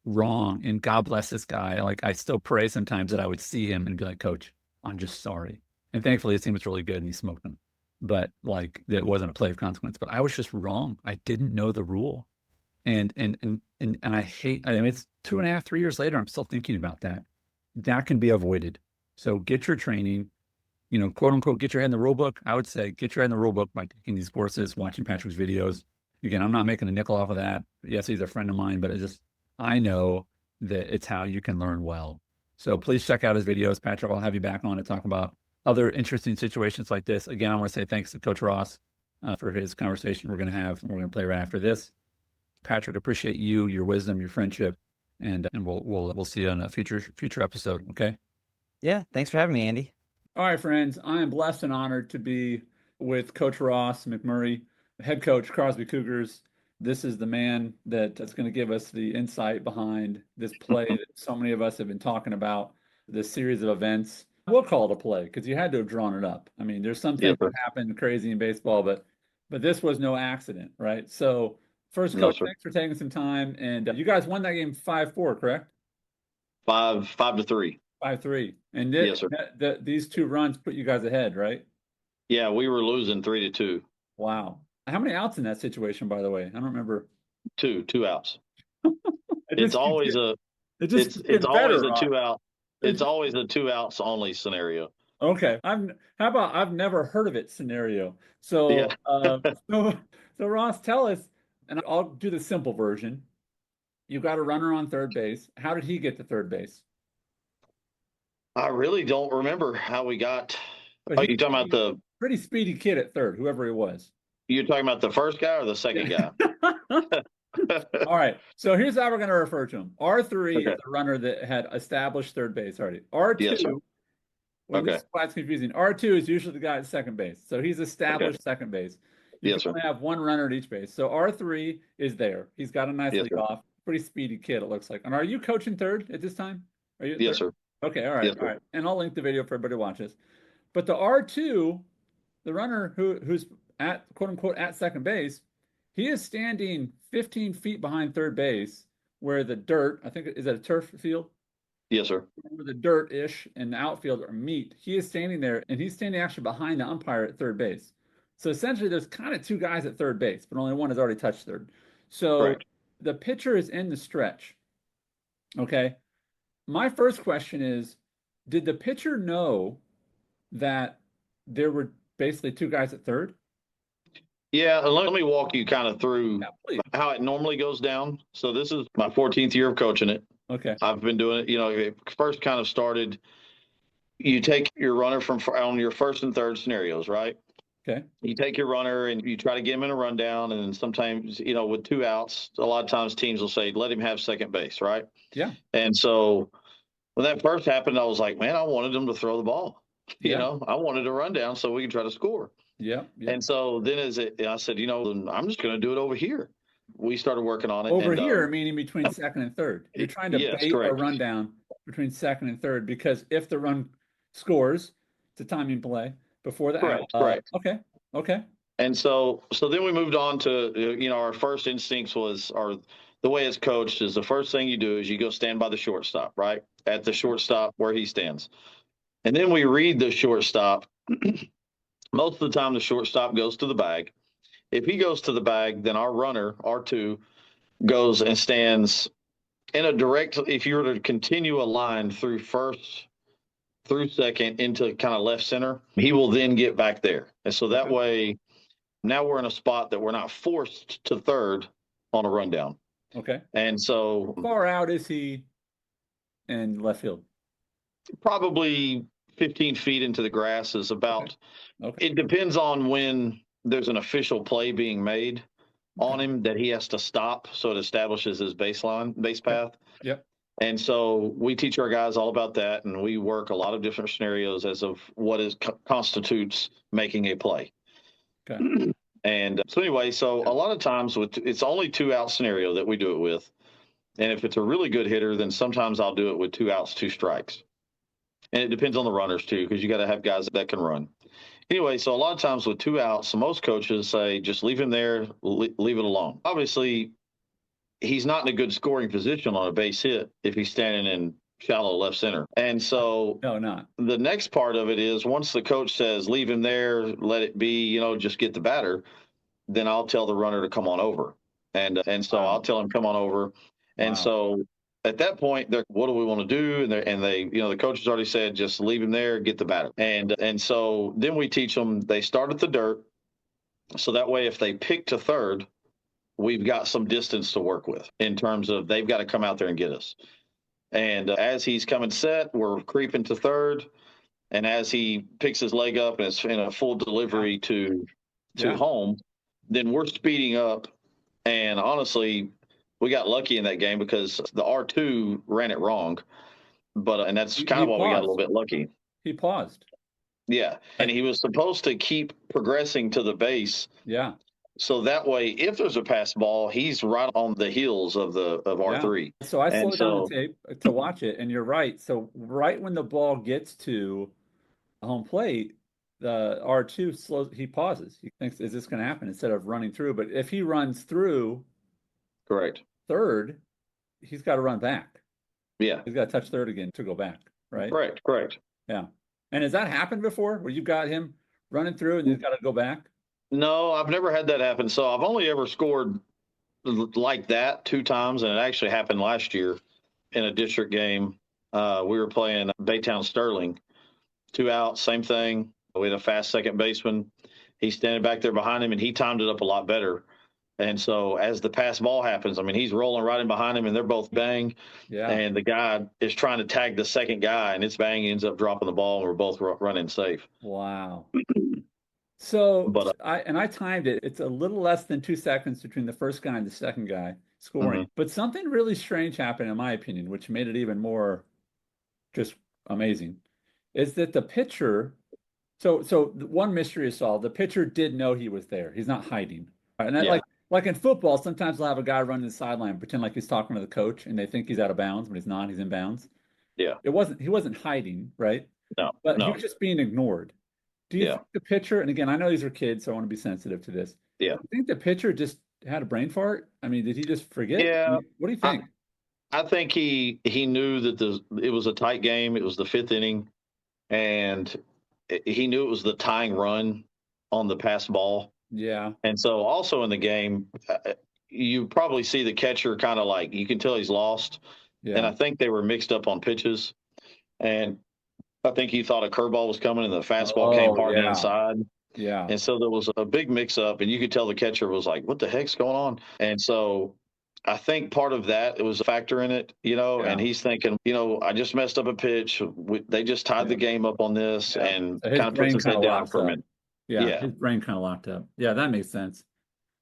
Wrong. And God bless this guy. Like, I still pray sometimes that I would see him and be like, Coach, I'm just sorry. And thankfully his team was really good and he smoked them. But like, it wasn't a play of consequence. But I was just wrong. I didn't know the rule. And I hate, I mean, it's 2.5, 3 years later, I'm still thinking about that. That can be avoided. So get your training, you know, quote unquote, get your head in the rule book. I would say get your head in the rule book by taking these courses, watching Patrick's videos. Again, I'm not making a nickel off of that. Yes, he's a friend of mine, but I know that it's how you can learn well. So please check out his videos. Patrick, I'll have you back on to talk about other interesting situations like this. Again, I want to say thanks to Coach Ross for his conversation we're going to have. We're going to play right after this. Patrick, appreciate you, your wisdom, your friendship, and we'll see you on a future episode. Okay. Yeah. Thanks for having me, Andy. All right, friends. I am blessed and honored to be with Coach Ross McMurry, head coach, Crosby Cougars. This is the man that's going to give us the insight behind this play that so many of us have been talking about, this series of events. We'll call it a play because you had to have drawn it up. I mean, there's some things that happen crazy in baseball, but this was no accident, right? So first, Coach, thanks for taking some time. And you guys won that game 5-4, correct? 5-3. 5-3. And yes, sir. These two runs put you guys ahead, right? Yeah, we were losing 3-2. Wow. How many outs in that situation, by the way? I don't remember. Two outs. It's always a 2 out. It's always a 2 outs only scenario. Okay. I've never heard of it scenario. So, yeah. so Ross, tell us, and I'll do the simple version. You got a runner on third base. How did he get to third base? I really don't remember how we got. You're talking about the pretty speedy kid at third, whoever he was. You're talking about the first guy or the second guy? All right. So here's how we're going to refer to him. R3 is the runner that had established third base already. R2, this is why it's confusing. R2 is usually the guy at second base. So he's established second base. You can only have one runner at each base. So R3 is there. He's got a nice lead off. Pretty speedy kid, it looks like. And are you coaching third at this time? Are you? Yes, sir. Okay. All right. Yes, all right. And I'll link the video for everybody to watch this. But the R2, the runner who's at quote unquote at second base, he is standing 15 feet behind third base where the dirt, I think, is that a turf field? Yes, sir. Where the dirt-ish and the outfield are meet. He is standing there, and he's standing actually behind the umpire at third base. So essentially there's kind of two guys at third base, but only one has already touched third. So the pitcher is in the stretch. Okay. My first question is, did the pitcher know that there were basically two guys at third? Yeah, let me walk you kind of through how it normally goes down. So this is my 14th year of coaching it. Okay. I've been doing it, it first kind of started, you take your runner on your first and third scenarios, right? Okay. You take your runner and you try to get him in a rundown, and then sometimes, with 2 outs, a lot of times teams will say, let him have second base, right? Yeah. And so when that first happened, I was like, man, I wanted him to throw the ball. I wanted a rundown so we could try to score. Yeah. And so then I said, I'm just going to do it over here. We started working on it. Over here, meaning between second and third. You're trying to bait a rundown between second and third, because if the run scores, it's a timing play before the out. Correct. Okay. And so then we moved on to, our first instincts the way it's coached is the first thing you do is you go stand by the shortstop, right? At the shortstop where he stands. And then we read the shortstop. Most of the time, the shortstop goes to the bag. If he goes to the bag, then our runner, R2, goes and stands in a direct, if you were to continue a line through first through second into kind of left center, he will then get back there. And so that way, now we're in a spot that we're not forced to third on a rundown. Okay. And so How far out is he in left field? probably 15 feet into the grass is about, Okay. it depends on when there's an official play being made on him that he has to stop. So it establishes his base path. Yep. And so we teach our guys all about that. And we work a lot of different scenarios as of what constitutes making a play. Okay. And so anyway, so a lot of times it's only 2 out scenario that we do it with. And if it's a really good hitter, then sometimes I'll do it with 2 outs, 2 strikes. And it depends on the runners too, because you got to have guys that can run. Anyway, so a lot of times with 2 outs, so most coaches say, just leave him there, leave it alone. Obviously, he's not in a good scoring position on a base hit if he's standing in shallow left center. And so No, not. the next part of it is once the coach says, leave him there, let it be, just get the batter, then I'll tell the runner to come on over. And so I'll tell him, come on over. And so at that point, they're, what do we want to do? And they, the coach has already said, just leave him there, get the batter. And so then we teach them, they start at the dirt. So that way, if they pick to third, we've got some distance to work with in terms of they've got to come out there and get us. And as he's coming set, we're creeping to third. And as he picks his leg up and it's in a full delivery to home, then we're speeding up. And honestly, we got lucky in that game because the R2 ran it wrong. But and that's kind of why we got a little bit lucky. He paused. Yeah. And he was supposed to keep progressing to the base. Yeah. So that way, if there's a pass ball, he's right on the heels of R3. Yeah. So I slowed down the tape to watch it, and you're right. So right when the ball gets to home plate, the R2 slows. He pauses. He thinks, "Is this going to happen?" Instead of running through. But if he runs through, correct, third, he's got to run back. Yeah, he's got to touch third again to go back. Right. Correct. Yeah. And has that happened before, where you got him running through and he's got to go back? No, I've never had that happen. So I've only ever scored like that 2 times, and it actually happened last year in a district game. We were playing Baytown Sterling, 2 out, same thing. We had a fast second baseman. He's standing back there behind him, and he timed it up a lot better. And so as the pass ball happens, I mean, he's rolling right in behind him, and they're both bang. Yeah. And the guy is trying to tag the second guy, and it's bang. He ends up dropping the ball, and we're both running safe. Wow. So, I timed it. It's a little less than 2 seconds between the first guy and the second guy scoring. Mm-hmm. But something really strange happened, in my opinion, which made it even more just amazing, is that the pitcher. So one mystery is solved. The pitcher did know he was there. He's not hiding. And that, like in football, sometimes they'll have a guy running the sideline, pretend like he's talking to the coach, and they think he's out of bounds, but he's not. He's in bounds. Yeah. He wasn't hiding, right? No. But he was just being ignored. Do you think the pitcher, and again, I know these are kids, so I want to be sensitive to this. Yeah. Do you think the pitcher just had a brain fart? I mean, did he just forget? Yeah. What do you think? I think he knew that it was a tight game. It was the 5th inning, and he knew it was the tying run on the pass ball. Yeah. And so also in the game, you probably see the catcher kind of like, you can tell he's lost. Yeah. And I think they were mixed up on pitches. And I think he thought a curveball was coming and the fastball came hard inside. Yeah. And so there was a big mix up, and you could tell the catcher was like, what the heck's going on? And so I think part of that, it was a factor in it, and he's thinking, I just messed up a pitch. They just tied the game up on this and kind of puts his head down for a minute. Yeah, his brain kind of locked up. Yeah, that makes sense.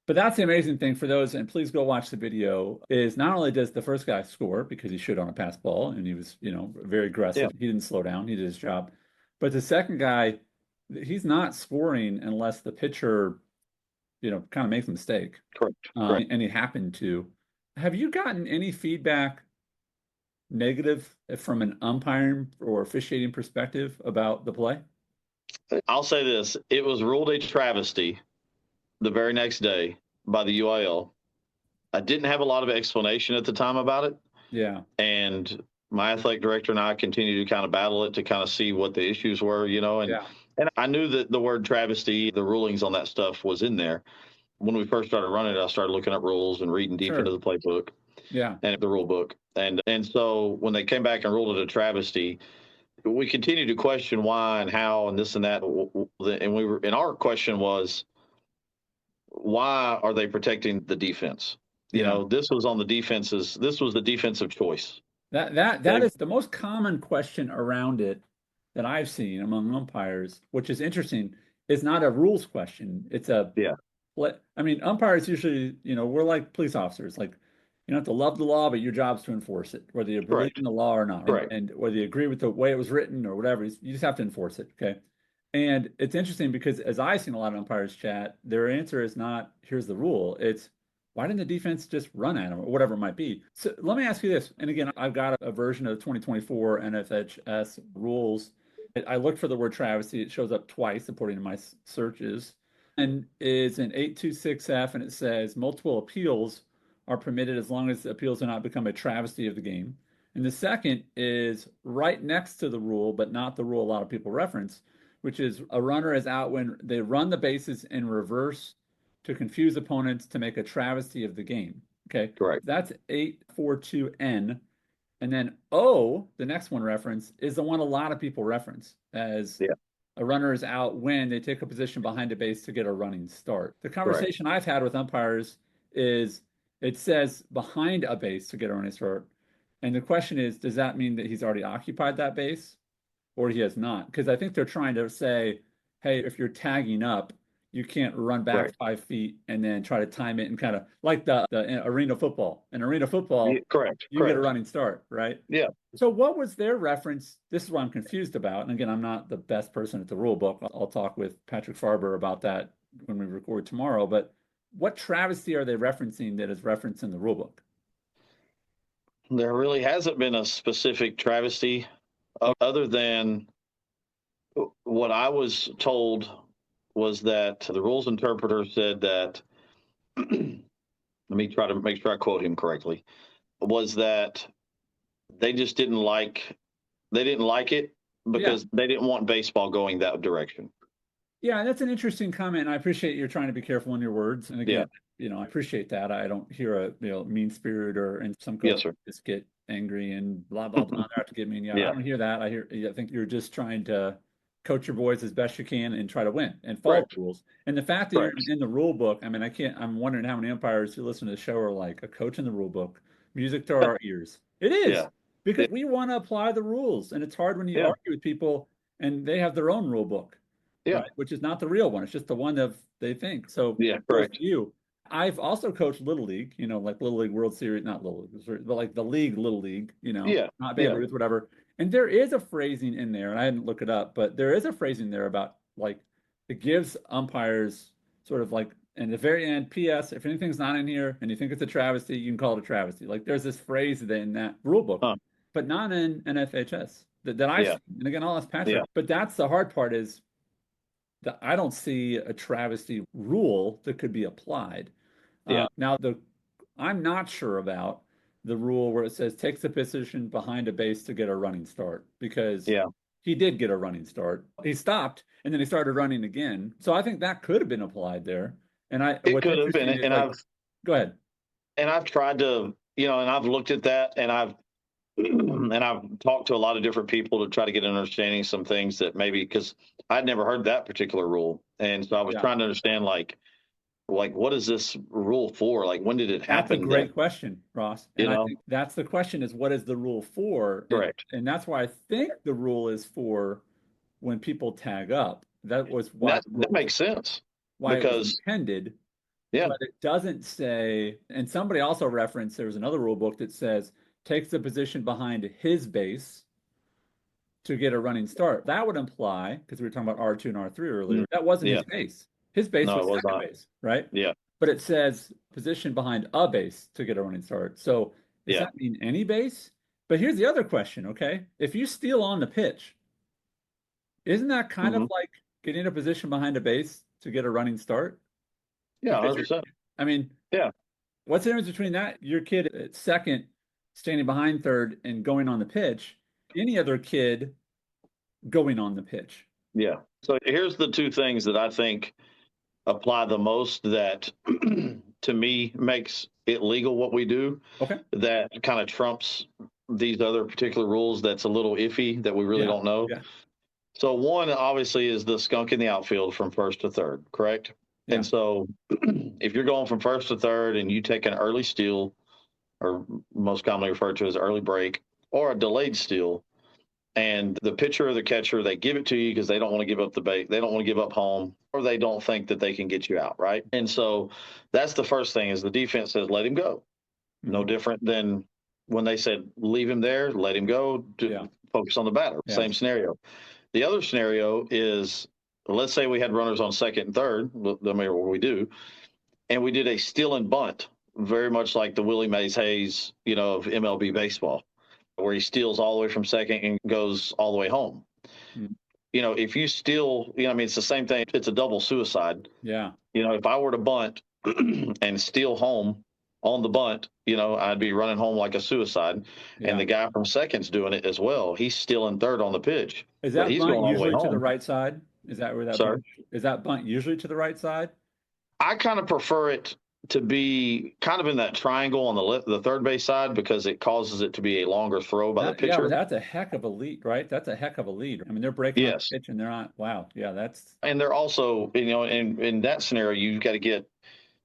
But that's the amazing thing for those, and please go watch the video, is not only does the first guy score because he should on a pass ball and he was, very aggressive. Yeah. He didn't slow down. He did his job. But the second guy, he's not scoring unless the pitcher, kind of makes a mistake. Correct. And he happened to. Have you gotten any feedback negative from an umpiring or officiating perspective about the play? I'll say this. It was ruled a travesty the very next day by the UIL. I didn't have a lot of explanation at the time about it. Yeah. And my athletic director and I continued to kind of battle it to kind of see what the issues were, and I knew that the word travesty, the rulings on that stuff was in there. When we first started running it, I started looking up rules and reading deep into the playbook. Yeah. And the rule book. And so when they came back and ruled it a travesty, we continue to question why and how and this and that. And our question was, why are they protecting the defense? This was on the defenses. This was the defensive choice. That is the most common question around it that I've seen among umpires, which is interesting. It's not a rules question. It's umpires usually, we're like police officers. Like, you don't have to love the law, but your job's to enforce it, whether you believe in the law or not. Right. And whether you agree with the way it was written or whatever, you just have to enforce it. Okay. And it's interesting because as I've seen a lot of umpires chat, their answer is not, here's the rule. It's, why didn't the defense just run at him or whatever it might be? So let me ask you this. And again, I've got a version of the 2024 NFHS rules. I looked for the word travesty. It shows up twice, according to my searches. And it's an 826F, and it says multiple appeals are permitted as long as the appeals do not become a travesty of the game. And the second is right next to the rule, but not the rule a lot of people reference, which is a runner is out when they run the bases in reverse to confuse opponents to make a travesty of the game. Okay. Correct. That's 842N. And then O, the next one reference, is the one a lot of people reference as a runner is out when they take a position behind a base to get a running start. The conversation I've had with umpires is it says behind a base to get a running start. And the question is, does that mean that he's already occupied that base or he has not? Because I think they're trying to say, hey, if you're tagging up, you can't run back 5 feet and then try to time it and kind of like the arena football. In arena football, you get a running start, right? Yeah. So what was their reference? This is what I'm confused about. And again, I'm not the best person at the rule book. I'll talk with Patrick Faerber about that when we record tomorrow. But what travesty are they referencing that is referenced in the rule book? There really hasn't been a specific travesty other than what I was told was that the rules interpreter said that, let me try to make sure I quote him correctly, was that they just didn't like it because they didn't want baseball going that direction. Yeah, that's an interesting comment. And I appreciate you're trying to be careful in your words. And again, I appreciate that. I don't hear a mean spirit and some coaches just get angry and blah, blah, blah. They have to get mean. I don't hear that. I think you're just trying to coach your boys as best you can and try to win and follow the rules. And the fact that you're in the rule book, I mean, I'm wondering how many umpires who listen to the show are like a coach in the rule book, music to our ears. It is because we want to apply the rules. And it's hard when you argue with people and they have their own rule book, right? Which is not the real one. It's just the one that they think. So correct. You. I've also coached Little League, like Little League World Series, not Little League, but like the league, Little League, not Babe Ruth, whatever. And there is a phrasing in there, and I didn't look it up, but there is a phrasing there about like it gives umpires sort of like in the very end, P.S. if anything's not in here and you think it's a travesty, you can call it a travesty. Like there's this phrase in that rule book, but not in NFHS that I see. And again, I'll ask Patrick. But that's the hard part is that I don't see a travesty rule that could be applied. Now, I'm not sure about the rule where it says takes a position behind a base to get a running start because he did get a running start. He stopped and then he started running again. So I think that could have been applied there. And it could have been. And go ahead. And I've tried to, and I've looked at that and I've talked to a lot of different people to try to get an understanding of some things that maybe because I'd never heard that particular rule. And so I was trying to understand like what is this rule for? Like when did it happen? That's a great question, Ross. And I think that's the question is what is the rule for? Correct. And that's why I think the rule is for when people tag up. That was why that makes sense. Why it was intended. Yeah. But it doesn't say, and somebody also referenced there was another rule book that says takes the position behind his base to get a running start. That would imply, because we were talking about R2 and R3 earlier, that wasn't his base. His base was second base, right? Yeah. But it says position behind a base to get a running start. So does that mean any base? But here's the other question, okay? If you steal on the pitch, isn't that kind of like getting a position behind a base to get a running start? Yeah, 100%. I mean, what's the difference between that, your kid at second standing behind third and going on the pitch, any other kid going on the pitch? Yeah. So here's the two things that I think apply the most that to me makes it legal what we do. Okay. That kind of trumps these other particular rules that's a little iffy that we really don't know. Yeah. So one obviously is the skunk in the outfield from first to third, correct? Yeah. And so if you're going from first to third and you take an early steal, or most commonly referred to as early break, or a delayed steal, and the pitcher or the catcher, they give it to you because they don't want to give up the bait, they don't want to give up home, or they don't think that they can get you out, right? And so that's the first thing is the defense says, let him go. No different than when they said, leave him there, let him go, focus on the batter. Yeah. Same scenario. The other scenario is, let's say we had runners on second and third, no matter what we do, and we did a steal and bunt, very much like the Willie Mays Hayes, of MLB baseball, where he steals all the way from second and goes all the way home. If you steal, it's the same thing. It's a double suicide. Yeah. If I were to bunt and steal home on the bunt, I'd be running home like a suicide. Yeah. And the guy from second's doing it as well. He's stealing third on the pitch. Is that he's bunt going all the way usually to the home. right side? Is that where that Sorry? bunt, is that bunt usually to the right side? I kind of prefer it to be kind of in that triangle on the third base side because it causes it to be a longer throw by the pitcher. Yeah, but that's a heck of a lead, right? That's a heck of a lead. I mean, they're breaking up the pitch and they're not. Wow. Yeah, that's. And they're also, in that scenario, you've got to get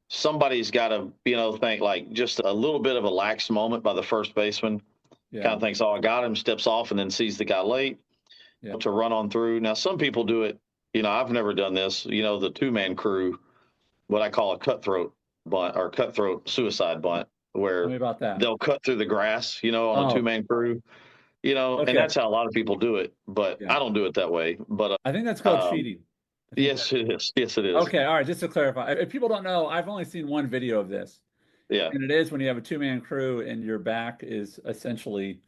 somebody's got to, think like just a little bit of a lax moment by the first baseman. Yeah. Kind of thinks, oh, I got him, steps off, and then sees the guy late to run on through. Now, some people do it. I've never done this. The two-man crew, what I call a cutthroat bunt or cutthroat suicide bunt, where Tell me about that. they'll cut through the grass, on a two-man crew, and that's how a lot of people do it. But I don't do it that way. But I think that's called cheating. Yes, it is. Yes, it is. Okay, all right. Just to clarify, if people don't know, I've only seen one video of this. Yeah. And it is when you have a two-man crew and your back is essentially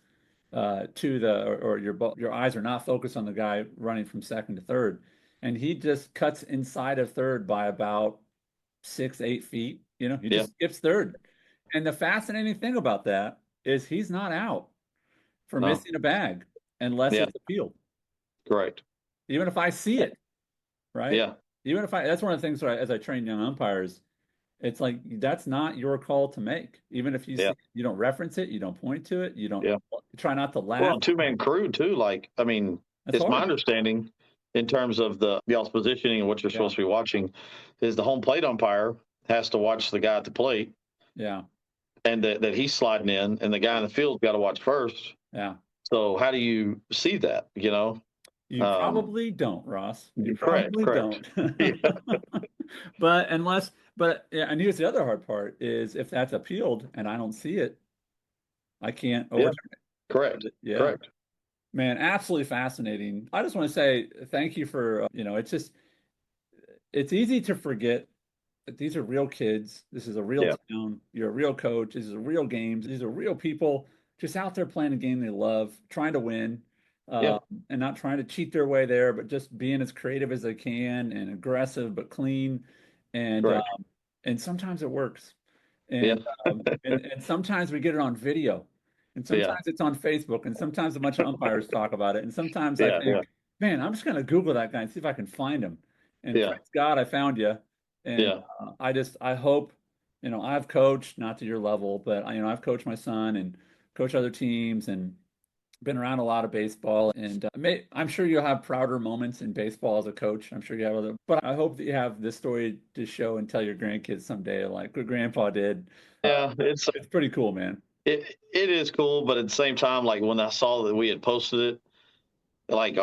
to or your eyes are not focused on the guy running from second to third, and he just cuts inside of third by about 6-8 feet. He just skips third. And the fascinating thing about that is he's not out for missing a bag unless it's appealed. Correct. Even if I see it, right? Yeah. Even if that's one of the things where as I train young umpires, it's like that's not your call to make. Even if you see, you don't reference it, you don't point to it, you don't try not to laugh. Well, two-man crew too. It's my understanding in terms of y'all's positioning and what you're supposed to be watching is the home plate umpire has to watch the guy at the plate. Yeah. And that he's sliding in, and the guy in the field's got to watch first. Yeah. So how do you see that? You probably don't, Ross. You probably don't. But and here's the other hard part is if that's appealed and I don't see it, I can't overturn it. Correct. Yeah. Correct. Man, absolutely fascinating. I just want to say thank you for, it's easy to forget that these are real kids. This is a real town. You're a real coach. These are real games. These are real people just out there playing a game they love, trying to win. And not trying to cheat their way there, but just being as creative as they can and aggressive but clean, and sometimes it works, and sometimes we get it on video, and sometimes it's on Facebook, and sometimes a bunch of umpires talk about it, and sometimes I think, man, I'm just gonna Google that guy and see if I can find him, and thank God I found you, and I hope, I've coached not to your level, but I've coached my son and coached other teams and been around a lot of baseball, and I'm sure you'll have prouder moments in baseball as a coach. I'm sure you have other, but I hope that you have this story to show and tell your grandkids someday, like what Grandpa did. Yeah, it's pretty cool, man. It is cool, but at the same time, like when I saw that we had posted it, like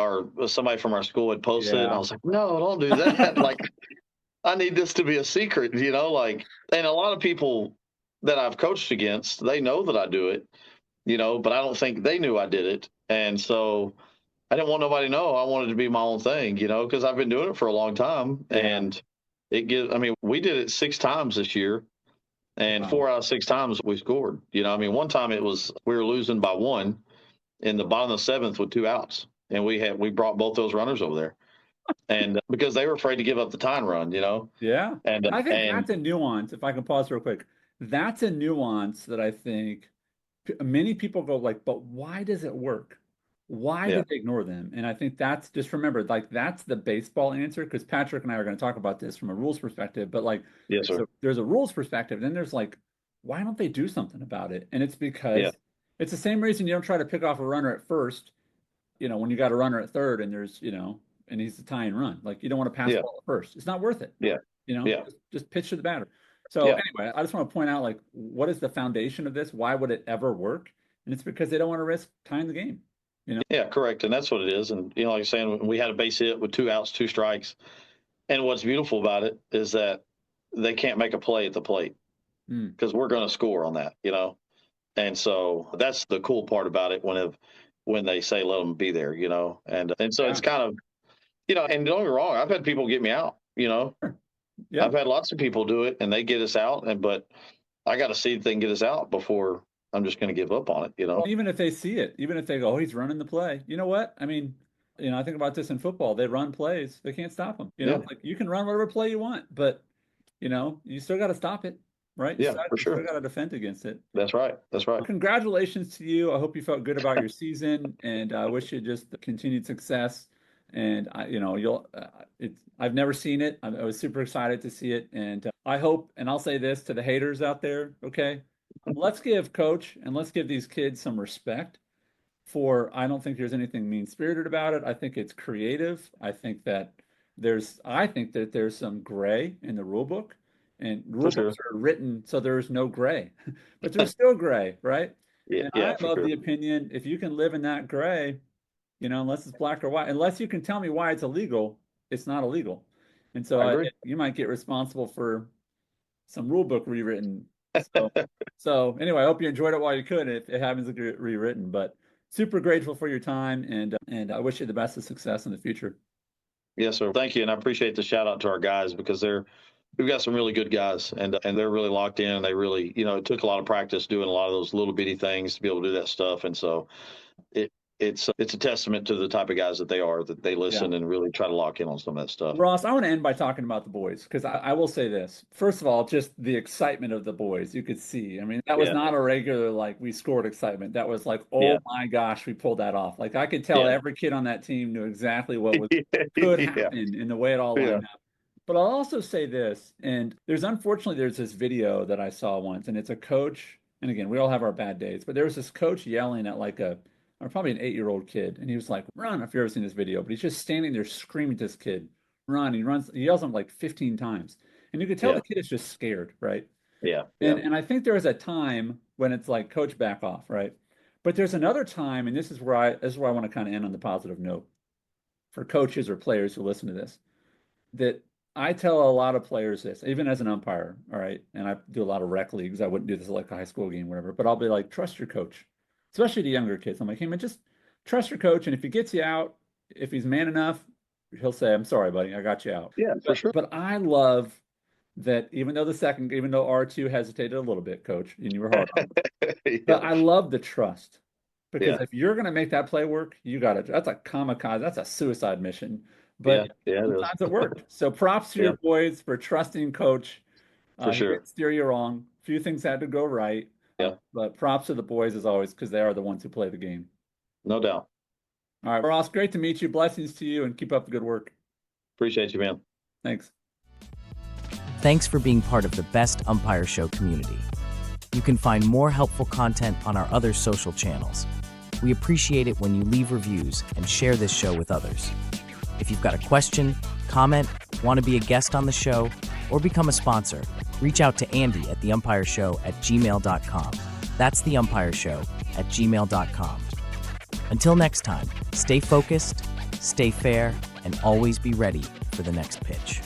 somebody from our school had posted it, and I was like, no, don't do that. Like, I need this to be a secret, and a lot of people that I've coached against, they know that I do it. But I don't think they knew I did it. And so I didn't want nobody to know. I wanted to be my own thing, because I've been doing it for a long time. Yeah. And we did it 6 times this year, and 4 out of 6 times we scored. One time we were losing by 1 in the bottom of the 7th with 2 outs. And we brought both those runners over there. And because they were afraid to give up the tying run, Yeah. And I think that's a nuance. If I can pause real quick, that's a nuance that I think many people go like, but why does it work? Why did they ignore them? And I think that's just remember, like that's the baseball answer, because Patrick and I are going to talk about this from a rules perspective, but like, so there's a rules perspective, then there's like, why don't they do something about it? And it's because It's the same reason you don't try to pick off a runner at first, when you got a runner at third and there's, and he's a tie and run. Like, you don't want to pass the ball at first. It's not worth it. Yeah. Just pitch to the batter. So anyway, I just want to point out, like, what is the foundation of this? Why would it ever work? And it's because they don't want to risk tying the game. Yeah, correct. And that's what it is. And, like you're saying, we had a base hit with 2 outs, 2 strikes. And what's beautiful about it is that they can't make a play at the plate because we're going to score on that, And so that's the cool part about it when they say let them be there, And so it's kind of, and don't get me wrong, I've had people get me out, Yeah. I've had lots of people do it and they get us out, but I got to see if they can get us out before I'm just going to give up on it, Well, even if they see it, even if they go, oh, he's running the play. You know what? I mean, I think about this in football. They run plays. They can't stop them. Like, you can run whatever play you want, but, you still got to stop it, right? Yeah, for sure. You still got to defend against it. That's right. Congratulations to you. I hope you felt good about your season, and I wish you just continued success. And I've never seen it. I was super excited to see it, and I hope. And I'll say this to the haters out there, okay? Let's give Coach and let's give these kids some respect. I don't think there's anything mean-spirited about it. I think it's creative. I think that there's some gray in the rule book, and rule books are written so there's no gray, but there's still gray, right? And I love the opinion, if you can live in that gray, unless it's black or white, unless you can tell me why it's illegal, it's not illegal. And so you might get responsible for some rule book rewritten. So anyway, I hope you enjoyed it while you could, if it happens to get rewritten. But super grateful for your time, and I wish you the best of success in the future. Yes, sir. Thank you, and I appreciate the shout out to our guys because we've got some really good guys, and they're really locked in. And they really, it took a lot of practice doing a lot of those little bitty things to be able to do that stuff, and so it's a testament to the type of guys that they are, that they listen and really try to lock in on some of that stuff. Ross, I want to end by talking about the boys, because I will say this. First of all, just the excitement of the boys, you could see. I mean, that was not a regular, like, we scored excitement. That was like, oh my gosh, we pulled that off. Like, I could tell every kid on that team knew exactly what could happen in the way it all lined up. But I'll also say this, and unfortunately there's this video that I saw once, and it's a coach, and again, we all have our bad days, but there was this coach yelling at probably an 8-year-old kid, and he was like, run, if you've ever seen this video, but he's just standing there screaming at this kid, run. He yells at him like 15 times. And you could tell the kid is just scared, right? Yeah. And I think there is a time when it's like, coach, back off, right? But there's another time, and this is where I want to kind of end on the positive note for coaches or players who listen to this, that I tell a lot of players this, even as an umpire, all right? And I do a lot of rec leagues. I wouldn't do this like a high school game, whatever, but I'll be like, trust your coach. Especially to younger kids. I'm like, hey, man, just trust your coach. And if he gets you out, if he's man enough, he'll say, I'm sorry, buddy, I got you out. Yeah, for sure. But I love that even though R2 hesitated a little bit, coach, and you were hard on him, but I love the trust. Because if you're going to make that play work, that's a kamikaze. That's a suicide mission. But sometimes it worked. So props to your boys for trusting coach. For sure. He didn't steer you wrong. A few things had to go right. But props to the boys as always, because they are the ones who play the game. No doubt. All right, Ross, great to meet you. Blessings to you, and keep up the good work. Appreciate you, man. Thanks. Thanks for being part of the Best Umpire Show community. You can find more helpful content on our other social channels. We appreciate it when you leave reviews and share this show with others. If you've got a question, comment, want to be a guest on the show, or become a sponsor, reach out to Andy at theumpireshow@gmail.com. That's theumpireshow@gmail.com. Until next time, stay focused, stay fair, and always be ready for the next pitch.